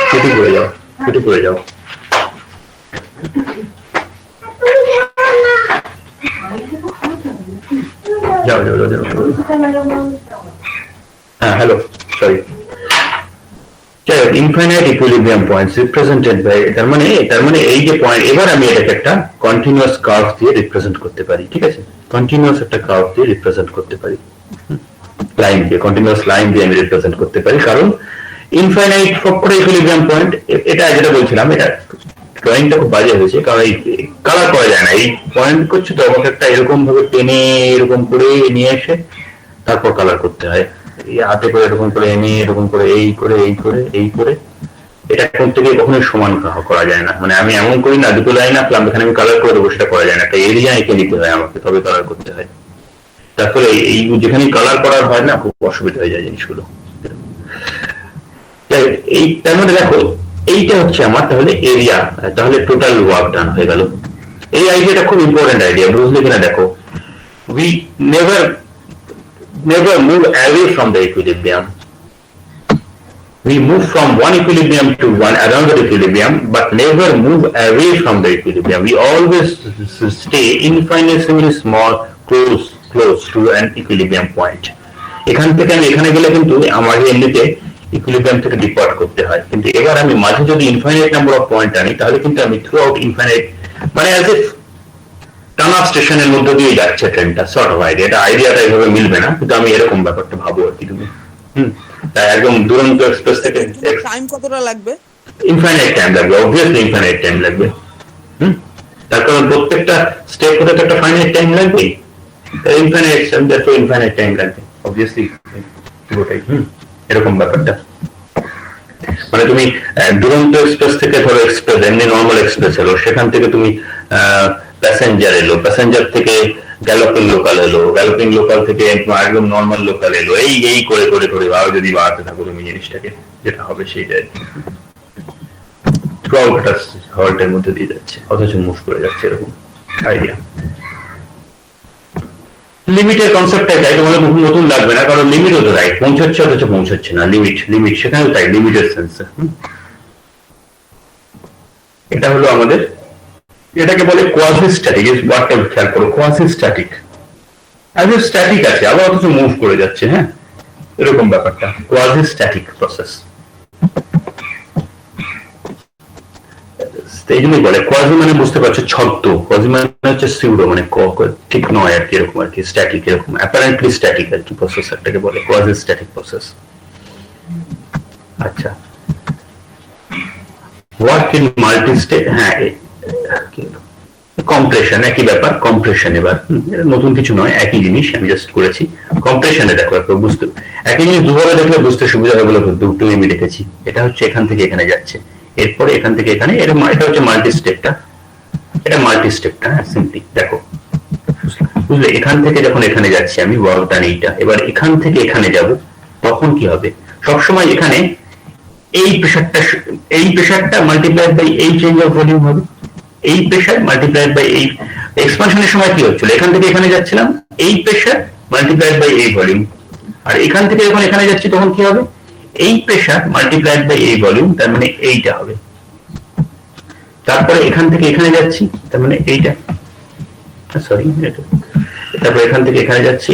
ছুটি করে যাও। যাও hello, sorry. Infinite equilibrium points represented by তার মানে এই যে পয়েন্ট, এবার আমি এটাকে একটা কন্টিনিউয়াস কার্ভ দিয়ে রিপ্রেজেন্ট করতে পারি, ঠিক আছে? কন্টিনিউয়াস একটা কার্ভ দিয়ে রিপ্রেজেন্ট করতে পারি, লাইন দিয়ে, কন্টিনিউয়াস লাইন দিয়ে আমি রিপ্রেজেন্ট করতে পারি, কারণ ইনফাইনাইট ফোকাল ইকুইলিব্রিয়াম পয়েন্ট, এটা যেটা বলছিলাম, এটা ড্রয়িংটা খুব বাজে হয়েছে কারণ এই কালার করা যায় না। এই পয়েন্ট করছে তো আমাকে একটা এরকম ভাবে টেনে এরকম করে নিয়ে এসে তারপর কালার করতে হয়, এই হাতে করে এরকম করে এনে এরকম করে এই করে এই করে এই করে, এটা করতে গিয়ে কখনোই সমান করা যায় না। মানে আমি এমন করি না দুটো লাইন আঁকলাম এখানে আমি কালার করে দেবো, সেটা করা যায় না, একটা এরিয়া এঁকে নিতে হয় আমাকে, তবে কালার করতে হয়। তারপরে এই যেখানে কালার করার হয় না, খুব অসুবিধা হয়ে যায় জিনিসগুলো। এই তার মানে দেখো এইটা হচ্ছে আমার তাহলে এরিয়া, তাহলে টোটাল ওয়ার্ক ডান হয়ে গেল। এই আইডিয়াটা খুব ইম্পর্টেন্ট আইডিয়া, বুঝলে কিনা দেখো, we never move away from the equilibrium. We move from one equilibrium to another equilibrium, but never move away from the equilibrium. We always stay infinitesimally small, close to an equilibrium point. এখান থেকে আমি এখানে গেলে কিন্তু আমাকে এমনিতে equilibrium থেকে depart করতে হয়, কিন্তু এবার আমি মাঝে যদি ইনফাইনাইট নাম্বার অফ পয়েন্ট আনি তাহলে কিন্তু আমি থ্রু আউট ইনফাইনাইট, মানে অ্যাজ ইফ টানা স্টেশনের মধ্যে দিয়ে যাচ্ছে ট্রেনটা, সর্ট অফ আইডিয়া। এটা আইডিয়াটা এইভাবে মিলবে না, কিন্তু আমি এরকম ব্যাপারটা ভাবো আর কি তুমি। তাই একদম দুরন্ত এক্সপ্রেস থেকে টাইম কতটা লাগবে? ইনফাইনাইট টাইম লাগবে, অবভিয়াসলি ইনফাইনাইট টাইম লাগবে। তার কারণ প্রত্যেকটা স্টেপ হতে একটা ফাইনাইট টাইম লাগবে, ইনফাইনাইট টাইম লাগবে অবভিয়াসলি, গোটাই এরকম ব্যাপারটা। মানে তুমি দুরন্ত এক্সপ্রেস থেকে ধরো এক্সপ্রেস, এমনি নর্মাল এক্সপ্রেস এলো, সেখান থেকে তুমি প্যাসেঞ্জার এলো, প্যাসেঞ্জার থেকে গ্যালোপিং লোকাল এলো, গ্যালোপিং লোকাল থেকে একদম নর্মাল লোকাল এলো, এই করে করে করে আরো যদি বাড়াতে থাকো তুমি জিনিসটাকে, যেটা হবে সেইটাই হল্টের মধ্যে দিয়ে যাচ্ছে, অথচ মুভ করে যাচ্ছে, এরকম আইডিয়া। লিমিটের কনসেপ্টটা চাই, তোমাদের নতুন লাগবে না, কারণ লিমিটও তো তাই পৌঁছচ্ছে অথচ পৌঁছচ্ছে না, লিমিট সেখানেও তাই, লিমিটের সেন্সে। এটা হলো আমাদের, এটাকে বলে কোয়াসি স্ট্যাটিক, ওয়ার্ডটা খেয়াল করো, কোয়াসি স্ট্যাটিক, আজ স্ট্যাটিক আছে আবার অথচ মুভ করে যাচ্ছে, হ্যাঁ এরকম ব্যাপারটা কোয়াসি স্ট্যাটিক প্রসেস। এই জন্যই বলে কোয়াজি, মানে বুঝতে পারছো ছদ্ম, কোয়াজি মানে হচ্ছে সিউডো, মানে ঠিক নয় আর কি, এরকম আর কি, স্ট্যাটিক, এরকম অ্যাপারেন্টলি স্ট্যাটিক আর কি প্রসেসরটাকে বলে কোয়াজি স্ট্যাটিক প্রসেস। আচ্ছা, ওয়ার্ক ইন মাল্টি স্টেট, হ্যাঁ কম্প্রেশন একই ব্যাপার, কম্প্রেশন এবার নতুন কিছু নয়, একই জিনিস আমি জাস্ট করেছি। কম্প্রেশনে দেখো একটু বুঝতে, একই জিনিস দুভাবে দেখলে বুঝতে সুবিধা হবে বলে দুটো আমি রেখেছি। এটা হচ্ছে এখান থেকে এখানে যাচ্ছে, এরপরে এখান থেকে এখানে, এটা হচ্ছে মাল্টি স্টেপটা, এটা মাল্টি স্টেপটা, হ্যাঁ সিম্পলি দেখো, বুঝলে? এখান থেকে যখন এখানে যাচ্ছি আমি ওয়ার্ক ডান এইটা, এবার এখান থেকে এখানে যাব, তখন কি হবে? সবসময় এখানে এই প্রেশারটা মাল্টিপ্লাইড বাই এই চেঞ্জ অফ ভলিউম হবে, এই প্রেশার মাল্টিপ্লাইড বাই এই এক্সপানশনের সময় কি হচ্ছিল, এখান থেকে এখানে যাচ্ছিলাম, এই প্রেশার মাল্টিপ্লাইড বাই এই ভলিউম, আর এখান থেকে যখন এখানে যাচ্ছি তখন কি হবে, এই প্রেশার মাল্টিপ্লাইড বাই এই ভলিউম, তার মানে এইটা হবে। তারপরে এখান থেকে এখানে যাচ্ছি, তার মানে এইটা, সরি তারপরে এখান থেকে এখানে যাচ্ছি,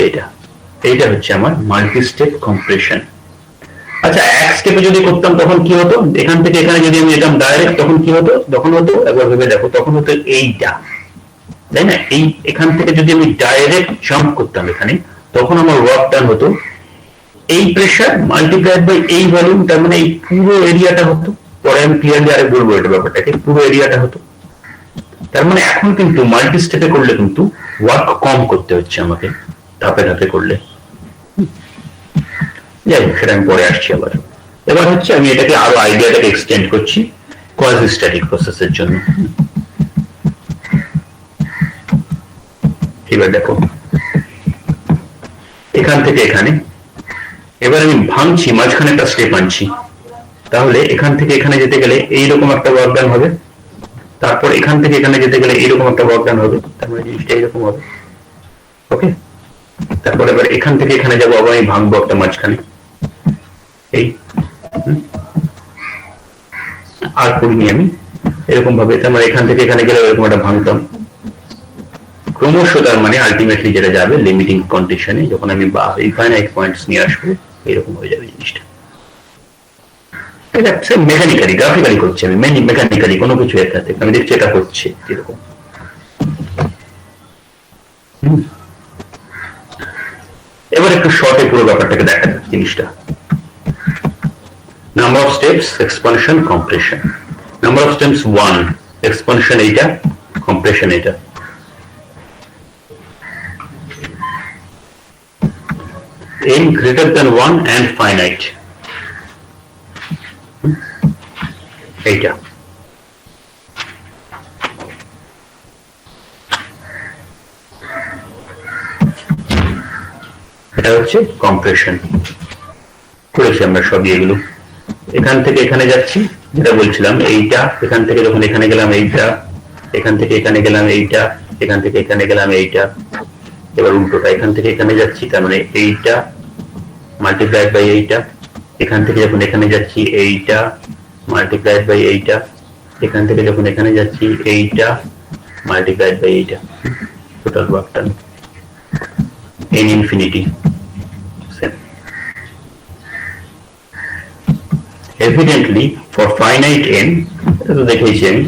এইটা হচ্ছে আমার মাল্টি স্টেপ কম্প্রেশন। আচ্ছা, এক স্টেপে যদি করতাম তখন কি হতো, এখান থেকে এখানে যদি আমি যেতাম ডাইরেক্ট, তখন কি হতো, তখন হতো একবার ভেবে দেখো, তখন হতো এইটা, তাই না? এখান থেকে যদি আমি ডাইরেক্ট জাম্প করতাম এখানে, তখন আমার ওয়ার্ক ডান হতো এই প্রেশার মাল্টিপ্লাইড বাই এই ভলিউম, তার মানে এই পুরো এরিয়াটা হতো। পরে আমি ক্লিয়ারলি আরে বলবো এটা ব্যাপারটাকে, পুরো এরিয়াটা হতো। তার মানে এখন কিন্তু মাল্টি স্টেপে করলে কিন্তু ওয়ার্ক কম করতে হচ্ছে আমাকে, ধাপে ধাপে করলে। যাই হোক, সেটা আমি পরে আসছি আবার। এবার হচ্ছে আমি এটাকে আরো আইডিয়াটাকে এক্সটেন্ড করছি কোয়াজি স্ট্যাটিক প্রসেসের জন্য। এবার দেখো এখান থেকে এখানে, এবার আমি ভাঙছি, মাঝখানে একটা স্টেপ আনছি, তাহলে এখান থেকে এখানে যেতে গেলে এইরকম একটা ওয়ার্ক ডান হবে, তারপর এখান থেকে এখানে যেতে গেলে এইরকম একটা ওয়ার্ক ডান হবে, তার মানে জিনিসটা এইরকম হবে, ওকে? তারপর এবার এখান থেকে এখানে যাবো, আবার আমি ভাঙবো একটা মাঝখানে, এই আর করিনি আমি এরকম ভাবে, তার মানে এখান থেকে এখানে গেলে এরকম একটা ভাঙতাম ক্রমশ। তার মানে আলটিমেটলি যেটা যাবে লিমিটিং কন্ডিশনে, যখন আমি ইনফাইনাইট পয়েন্টস নিয়ে আসবো এরকম হয়ে যাবে জিনিসটা। এটা মেকানিক্যালি গ্রাফিক্যালি করছি আমি, মেকানিক্যালি কোনো কিছু একটা থেকে আমি দেখছি এটা হচ্ছে এরকম। এবার একটু শর্টে পুরো ব্যাপারটাকে দেখা যাক জিনিসটা। Number of steps, expansion, compression. Number of steps 1, expansion এইটা, কম্প্রেশন এটা। n greater than 1 and finite, এইটা। এটা হচ্ছে কম্প্রেশন। করেছি আমরা সবই এগুলো। এখান থেকে এখানে যাচ্ছি, যেটা বলছিলাম এইটা, এখান থেকে যখন এখানে গেলাম এইটা, এখান থেকে এখানে গেলাম এইটা, এখান থেকে এখানে গেলাম এইটা। এবার উল্টোটা, এখান থেকে এখানে যাচ্ছি তার মানে এইটা মাল্টিপ্লাইড বাই এইটা, এখান থেকে যখন এখানে যাচ্ছি এইটা মাল্টিপ্লাইড বাই এইটা, এখান থেকে যখন এখানে যাচ্ছি এইটা মাল্টিপ্লাইড বাই এইটা। Total work done in infinity. Evidently for finite n, এটা তো দেখেছি আমি,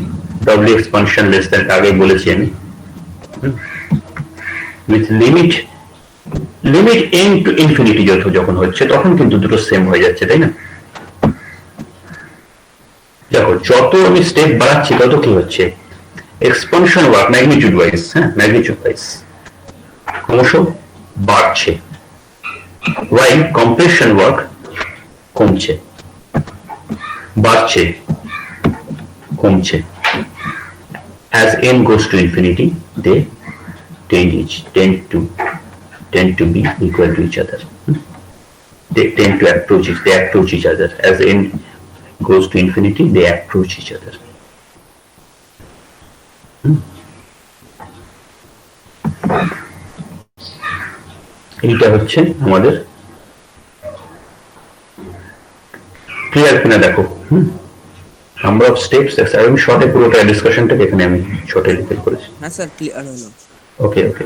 w expansion less than, আগে বলেছি আমি, with limit n to infinity যখন হচ্ছে তখন কিন্তু দুটো সেম হয়ে যাচ্ছে, তাই না? দেখো যত আমি স্টেপ বাড়াচ্ছি তত কি হচ্ছে, এক্সপানশন ওয়ার্ক ম্যাগনিটিউড ওয়াইজ, হ্যাঁ ম্যাগনিটিউড ওয়াইজ ক্রমশ বাড়ছে, while compression work কমছে, বাড়ছে কমছে। as n goes to infinity they tend to be equal to each other, they tend to approach each other. As n goes to infinity they approach each other. এইটা হচ্ছে আমাদের, clear কিনা দেখো। Number of steps, আমি শর্টে পুরোটা ডিসকাশনটাকে এখানে আমি শর্টে লিখে করেছি। হ্যাঁ স্যার ক্লিয়ার হলো। ওকে ওকে।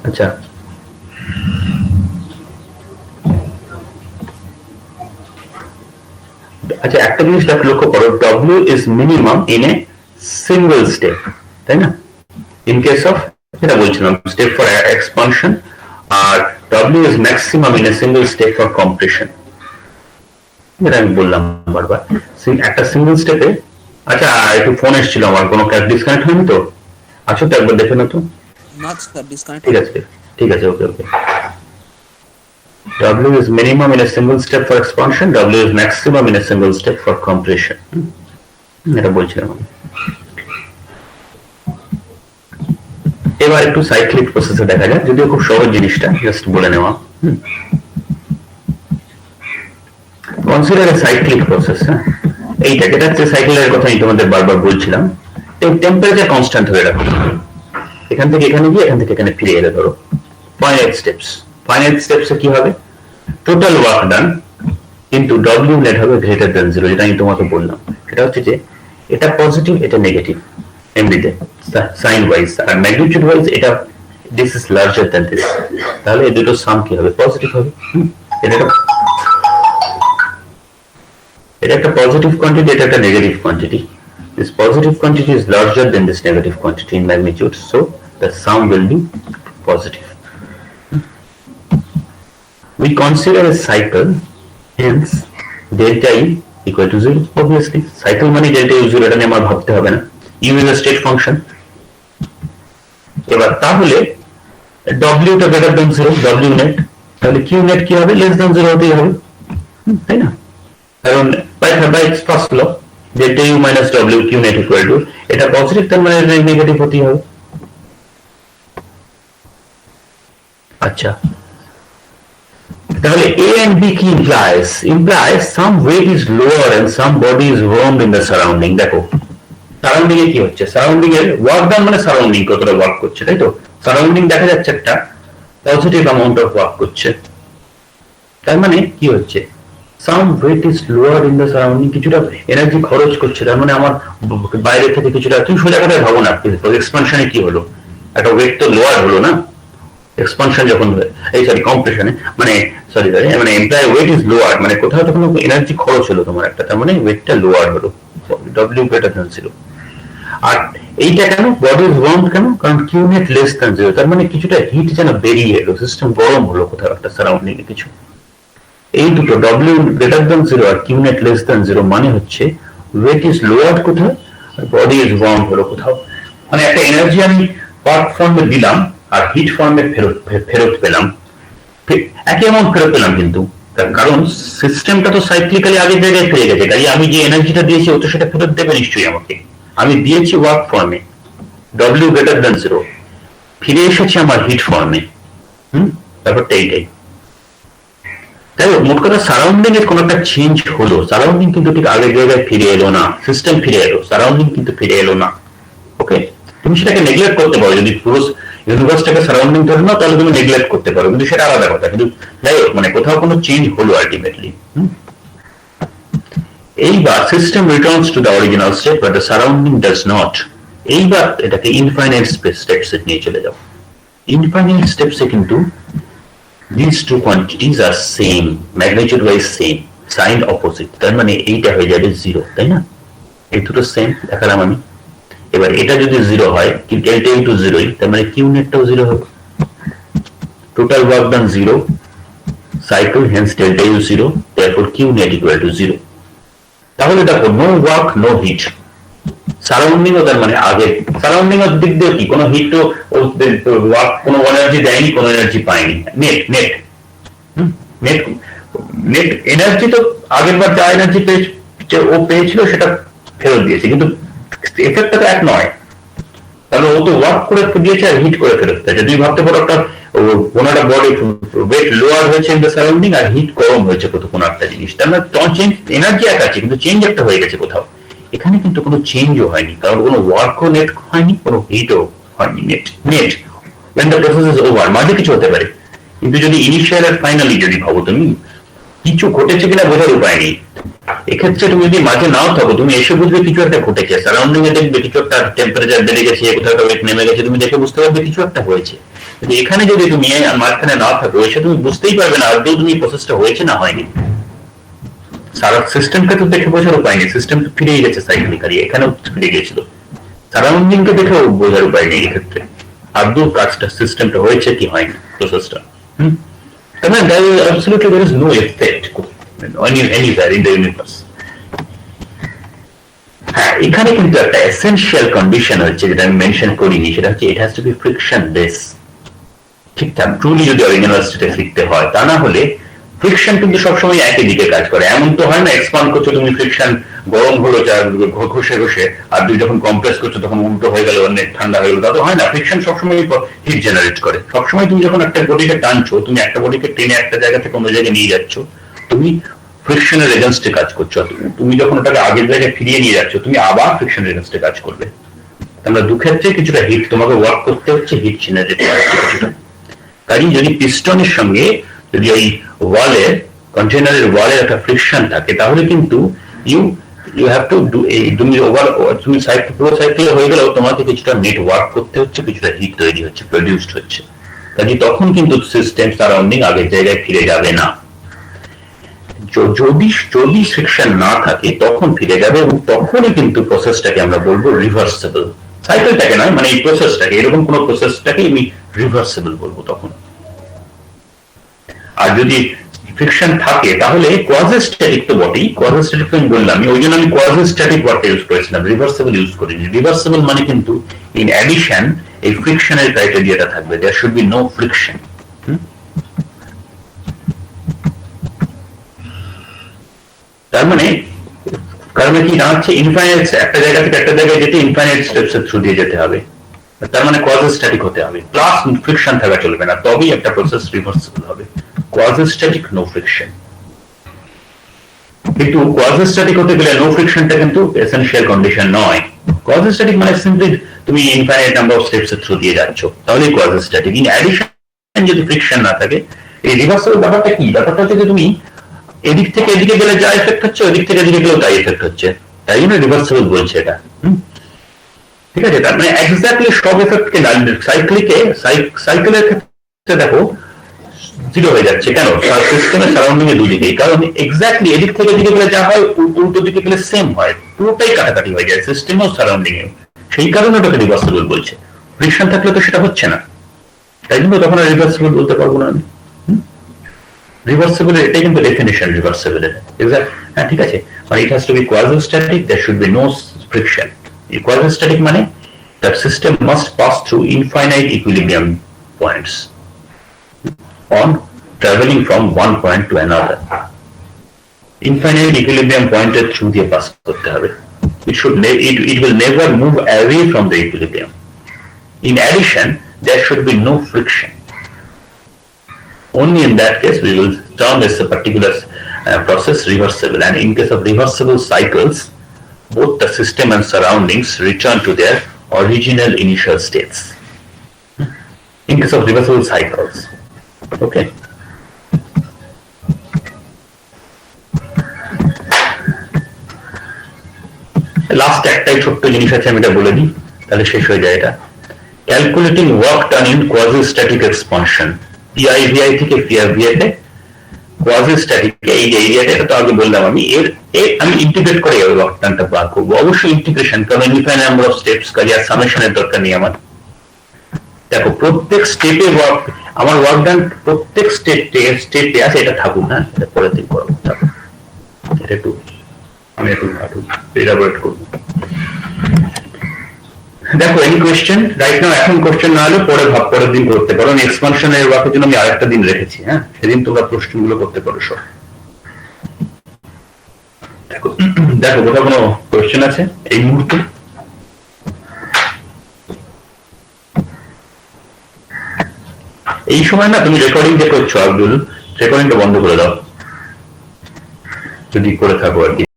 আচ্ছা আচ্ছা, একটা জিনিস লক্ষ্য করো, W is minimum in a single step, তাই না? In case of, যেটা বলছিলাম, step for expansion, R W is maximum in a single step for compression, যেটা আমি বললাম বারবার। একটা সিঙ্গেল স্টেপে, আচ্ছা একটু ফোন এসেছিল আমার, কোনো ডিসকানেক্ট হয়নি তো? আচ্ছা তো একবার দেখে না তো? না স্যার ডিসকানেক্ট। ঠিক আছে ঠিক আছে, ওকে ওকে। W is minimum in a single step for expansion, W is maximum in a single step for compression, এটা বলছিলাম আমি। এবার একটু সাইক্লিক প্রসেসে দেখা যাক, যদিও খুব সহজ জিনিসটা, জাস্ট বলে নেওয়া। কনসিডার এ সাইক্লিক প্রসেস, হ্যাঁ এইটা, যেটা হচ্ছে সাইকেলের কথা আমি তোমাদের বারবার বলছিলাম, টেম্পারেচার কনস্ট্যান্ট ধরে রাখো, এখান থেকে এখানে গিয়ে এখান থেকে এখানে ফিরে এলে ধরো ফাইনাইট স্টেপস, ফাইনাইট স্টেপসে কি হবে, টোটাল ওয়ার্ক ডান কিন্তু ডব্লিউ নেট হবে গ্রেটার দ্যান 0, যেটা আমি তোমাকে বললাম। এটা হচ্ছে যে এটা পজিটিভ এটা নেগেটিভ এমনিতে সাইন ওয়াইজ, আর ম্যাগনিটিউড ওয়াইজ এটা this is larger than this, তাহলে এই দুটো সাম কি হবে, পজিটিভ হবে। এটা একটা পজিটিভ কোয়ান্টিটি, এটা একটা negative quantity. This positive quantity is larger than this negative quantity in magnitude, so the sum will be positive. We consider a cycle, hence delta E equal to 0. Obviously, cycle মানে delta E 0, এটা নিয়ে আমার ভাবতে হবে না। U is a state function. এবার তাহলে W টা greater than 0, W net, তাহলে Q net কি হবে, less than 0 হতেই হবে, তাই না? কারণ by first law delta U minus W Q net equal to, এটা পজিটিভ তার মানে নেগেটিভ হতেই হবে। আচ্ছা তাহলে A and B কি implies some weight is lower and some body is warmed in the surrounding। দেখো সারাউন্ডিং এ কি হচ্ছে, সারাউন্ডিং এর ওয়ার্ক ডান মানে সারাউন্ডিং কতটা ওয়ার্ক করছে, তাই তো? সারাউন্ডিং দেখা যাচ্ছে একটা পজিটিভ অ্যামাউন্ট অফ ওয়ার্ক করছে, তার মানে কি হচ্ছে, সাম wait is lower in the surrounding, কিছুটা এনার্জি খরচ করছে, তার মানে আমার বাইরে থেকে কিছুটা, তুমি সোজা কথায় ভাবো না, এক্সপানশনে কি হলো, একটা ওয়েট তো লোয়ার হলো না, এক্সপানশন যখন এই সরি কম্প্রেশনে মানে সরি মানে এমপ্লয় ওয়েট ইজ লোয়ার, মানে কোথাও তখন এনার্জি খরচ হলো তোমার একটা, তার মানে ওয়েটটা লোয়ার হলো, ডব্লিউ গ্রেটার দ্যান 0। আর এইটা কেন বডি ইজ ওয়ার্ম কেন, কারণ কিউ নেট লেস দ্যান 0, তার মানে কিছুটা হিট যেন বেরিয়ে এলো, সিস্টেম গরম হলো কোথাও একটা সারাউন্ডিং এ কিছু। এই দুটো ডব্লিউ গ্রেটার দ্যান 0 আর কিউ নেট লেস দ্যান 0 মানে হচ্ছে ওয়েট ইজ লোয়ার কোথাও আর বডি ইজ ওয়ার্ম হলো কোথাও, মানে একটা এনার্জি আমি ওয়ার্ক ফর্মে দিলাম আর হিট ফর্মে ফেরত পেলাম, একই অ্যামাউন্ট ফেরত পেলাম, কিন্তু তার কারণ সিস্টেমটা তো সাইক্লিক্যালি আগের জায়গায় ফিরে গেছে, তাই আমি যে এনার্জিটা দিয়েছি ও তো সেটা ফেরত দেবে নিশ্চয়ই আমাকে, আমি দিয়েছি ওয়ার্ক ফর্মে ডব্লিউ গ্রেটার দ্যান 0, ফিরে এসেছে আমার হিট ফর্মে। ব্যাপারটা এইটাই। তাই মোট কথা সারাউন্ডিং এর কোন একটা চেঞ্জ হলো, সারাউন্ডিং কিন্তু ঠিক আগের জায়গায় ফিরে এলো না, সিস্টেম ফিরে এলো, সারাউন্ডিং কিন্তু ফিরে এলো না। ওকে, তুমি সেটাকে নেগলেক্ট করতে পারো, যদি পুরো ইউনিভার্সটাকে সারাউন্ডিং ধরে নাও তাহলে তুমি নেগলেক্ট করতে পারো, কিন্তু সেটা আলাদা কথা, কিন্তু যাই হোক মানে কোথাও কোনো চেঞ্জ হলো আলটিমেটলি। এইবার system returns to the original state but the surrounding does not. এইবার এটাকে ইনফাইনাইট স্টেপসে নিয়ে চলে যাও। ইনফাইনাইট স্টেপসে কিন্তু these two quantities are same, magnitude wise same, signed opposite, তার মানে এইটা হয়ে যাবে 0, তাই না? এই দুটো সেম দেখালাম আমি। এবার এটা যদি 0 হয়, ডেল্টা ইনটু 0, তার মানে কিউ নেটটাও 0 হবে, total work done 0, cycle hence delta U 0, therefore Q net equal to 0। তাহলে দেখো no work no heat, surrounding ও তার মানে আগে সারাউন্ডিং এর দিক দিয়ে কি কোনো হিট ও ওয়ার্ক কোনো এনার্জি দেয়নি, কোনো এনার্জি পায়নি, net net net net energy তো আগের বার যা এনার্জি ও পেয়েছিল সেটা ফেরত দিয়েছে, কিন্তু এফেক্টটা তো এক নয়, তাহলে ও তো ওয়ার্ক করে দিয়েছে আর হিট করে ফেরত দিয়েছে। তুমি ভাবতে পারো একটা কোনো একটা বডি ওয়েট লোয়ার হয়েছে ইন দ্য সারাউন্ডিং আর হিট গরম হয়েছে কোনো একটা জিনিস, তার মানে চেঞ্জ এনার্জি এক আছে কিন্তু চেঞ্জ একটা হয়ে গেছে কোথাও। এখানে কিন্তু কোনো চেঞ্জও হয়নি, কারণ কোনো ওয়ার্কও নেট হয়নি, কোনো হিটও হয়নি, net net when the process is over, মাঝে কিছু হতে পারে, কিন্তু যদি ইনিশিয়াল আর ফাইনালি যদি ভাবো তুমি কিছু ঘটেছে কিনা বোঝার উপায় নেই। এক্ষেত্রে তুমি যদি মাঝে নাও থাকো তুমি এসে বুঝবে কিছু একটা ঘটেছে, সারাউন্ডিং এ দেখবে কিছু একটা টেম্পারেচার বেড়ে গেছে, কোথাও একটা ওয়েট নেমে গেছে, তুমি দেখে বুঝতে পারবে কিছু একটা হয়েছে। কিন্তু এখানে যদি তুমি মাঝখানে না থাকো এসে তুমি বুঝতেই পারবে না আদৌ তুমি প্রসেসটা হয়েছে না হয়নি। সারা সিস্টেমকে তো দেখে বোঝার উপায় নেই, সিস্টেম তো ফিরেই গেছে সাইক্লিক্যালি, এখানেও ফিরে গেছিল, সারাউন্ডিং কে দেখে বোঝার উপায় নেই এক্ষেত্রে আদৌ কাজটা সিস্টেমটা হয়েছে কি হয়নি প্রসেসটা। তাহলে absolutely there is no effect anywhere in the universe. হ্যাঁ, এখানে কিন্তু একটা এসেনশিয়াল কন্ডিশন হচ্ছে যেটা আমি মেনশন করিনি, সেটা হচ্ছে it has to be frictionless. ঠিকঠাক ট্রুলি যদি অরিজিনাল স্টেটে শিখতে হয়, তা না হলে ফ্রিকশন কিন্তু সবসময় একই দিকে কাজ করে, এমন তো হয় না এক্সপান্ড করছো তুমি ফ্রিকশন গরম হলো ঘষে ঘষে, আর তুমি যখন কম্প্রেস করছো তখন উল্টো হয়ে গেল অনেক ঠান্ডা হয়ে গেল, তা তো হয় না। ফ্রিকশন সবসময় হিট জেনারেট করে, সবসময় তুমি যখন একটা বডিকে টানছো, তুমি একটা বডিকে টেনে একটা জায়গা থেকে অন্য জায়গায় নিয়ে যাচ্ছ, তুমি ফ্রিকশনের এগেনস্টে কাজ করছো, তুমি যখন ওটাকে আগের জায়গায় ফিরিয়ে নিয়ে যাচ্ছ তুমি আবার ফ্রিকশনের এগেনস্টে কাজ করবে। আমরা দুক্ষেত্রে কিছুটা হিট তোমাকে ওয়ার্ক করতে হচ্ছে, হিট জেনারেট করছে কিছুটা। কাজে যদি পিস্টনের সঙ্গে যদি ওই ওয়ালের কন্টেনারের ওয়ালের একটা ফ্রিকশন থাকে, তাহলে কিন্তু ইউ হ্যাভ টু ডু তুমি পুরো সাইকেল হয়ে গেলেও তোমাকে কিছুটা নেট ওয়ার্ক করতে হচ্ছে, কিছুটা হিট তৈরি হচ্ছে, প্রডিউসড হচ্ছে। কাজে তখন কিন্তু সিস্টেম সারাউন্ডিং আগের জায়গায় ফিরে যাবে না। যদি ফ্রিকশন না থাকে তখন ফিরে যাবে, এবং তখনই কিন্তু প্রসেসটাকে আমরা বলবো রিভার্সেবল, সাইকেলটাকে নয় মানে এই প্রসেসটাকে, এরকম কোন প্রসেসটাকে আমি রিভার্সেবল বলবো তখন। আর যদি ফ্রিকশন থাকে তাহলে কোয়াজিস্ট্যাটিক তো বটেই, কোয়াজিস্ট্যাটিক আমি বললাম, ওই জন্য আমি কোয়াজিস্ট্যাটিক ওয়ার্ডটা ইউজ করেছিলাম, রিভার্সেবল ইউজ করিনি। রিভার্সেবল মানে কিন্তু ইন অ্যাডিশন এই ফ্রিকশনের ক্রাইটেরিয়াটা থাকবে, there should be no friction. তার মানে কারণে কি দাঁড়াচ্ছে, ইনফাইনাইট একটা জায়গা থেকে একটা জায়গায় যেতে ইনফাইনাইট স্টেপস এর থ্রু দিয়ে যেতে হবে, তার মানে কোয়াজিস্ট্যাটিক হতে হবে, প্লাস ফ্রিকশন থাকা চলবে না, তবেই একটা প্রসেস রিভার্সেবল হবে। কোয়াজিস্ট্যাটিক নো ফ্রিকশন, কিন্তু কোয়াজিস্ট্যাটিক হতে গেলে নো ফ্রিকশনটা কিন্তু এসেনশিয়াল কন্ডিশন নয়। কোয়াজিস্ট্যাটিক মানে সিম্পলি তুমি ইনফাইনাইট নাম্বার অফ স্টেপস এর থ্রু দিয়ে যাচ্ছ, তাহলেই কোয়াজিস্ট্যাটিক। ইন অ্যাডিশন যদি ফ্রিকশন না থাকে, এই রিভার্সেবল ব্যাপারটা কি, ব্যাপারটা হচ্ছে যে তুমি এদিক থেকে এদিকে গেলে যা এফেক্ট হচ্ছে ওদিক থেকে এদিকে গেলেও তাই এফেক্ট হচ্ছে, তাই জন্য রিভার্সেবল বলছে এটা। ঠিক আছে, তার মানে এক্স্যাক্টলি সব এফেক্টকে সাইকেলের ক্ষেত্রে দেখো জিরো হয়ে যাচ্ছে কেন, সিস্টেমের সারাউন্ডিং এর দুদিকেই, কারণ এক্স্যাক্টলি এদিক থেকে এদিকে গেলে যা হয় উল্টো দিকে গেলে সেম হয়, পুরোটাই কাটাকাটি হয়ে যায় সিস্টেম ও সারাউন্ডিং এ, সেই কারণে ওটাকে রিভার্সেবল বলছে। ফ্রিকশন থাকলে তো সেটা হচ্ছে না, তাই জন্য তখন আর রিভার্সেবল বলতে পারবো না আমি। রিভার্সেবল এটাই কিন্তু ডেফিনিশন রিভার্সেবল এর, হ্যাঁ ঠিক আছে, মানে it has to be quasistatic, there should be no friction. Quasistatic মানে that system must pass through infinite equilibrium points on traveling from one point to another. Infinite equilibrium point এর through দিয়ে pass করতে হবে। It will never move away from the equilibrium. In addition, there should be no friction. Only in that case we will term this a particular process reversible, and in case of reversible cycles, both the system and surroundings return to their original initial states. In case of reversible cycles, okay. Last একটাই ছোট্ট জিনিস আছে, আমি এটা বলে দিই তাহলে শেষ হয়ে যায় এটা। Calculating work done in quasistatic expansion, PIVI থেকে পিআইভিআইতে কোয়াজিস্ট্যাটিক এই যে এরিয়াটা, এটা তো আগে বললাম আমি, আমি ইন্টিগ্রেট করে ওয়ার্ক ডানটা বার করবো, অবশ্যই ইন্টিগ্রেশন, কারণ ইনফাইনাইট নাম্বার অফ স্টেপস, কাজে আর সামেশনের দরকার নেই আমার। দেখো প্রত্যেক স্টেপে আমার ওয়ার্ক ডান প্রত্যেক স্টেপে আছে, এটা থাকুক না, এটা পরের দিন করবো, এটা একটু আমি একটু এলাবোরেট করবো। দেখো এনি কোয়েশ্চেন রাইট নাও? এখন কোয়েশ্চেন না হলে পরের দিন করতে পারো, এক্সপানশনের ওয়ার্কের জন্য আমি আরেকটা দিন রেখেছি, হ্যাঁ সেদিন তোমরা প্রশ্নগুলো করতে পারো সব। দেখো কোথাও কোনো কোয়েশ্চেন আছে এই মুহূর্তে? এই সময় না তুমি রেকর্ডিং যে করছো আব্দুল, রেকর্ডিংটা বন্ধ করে দাও যদি করে থাকো আর কি।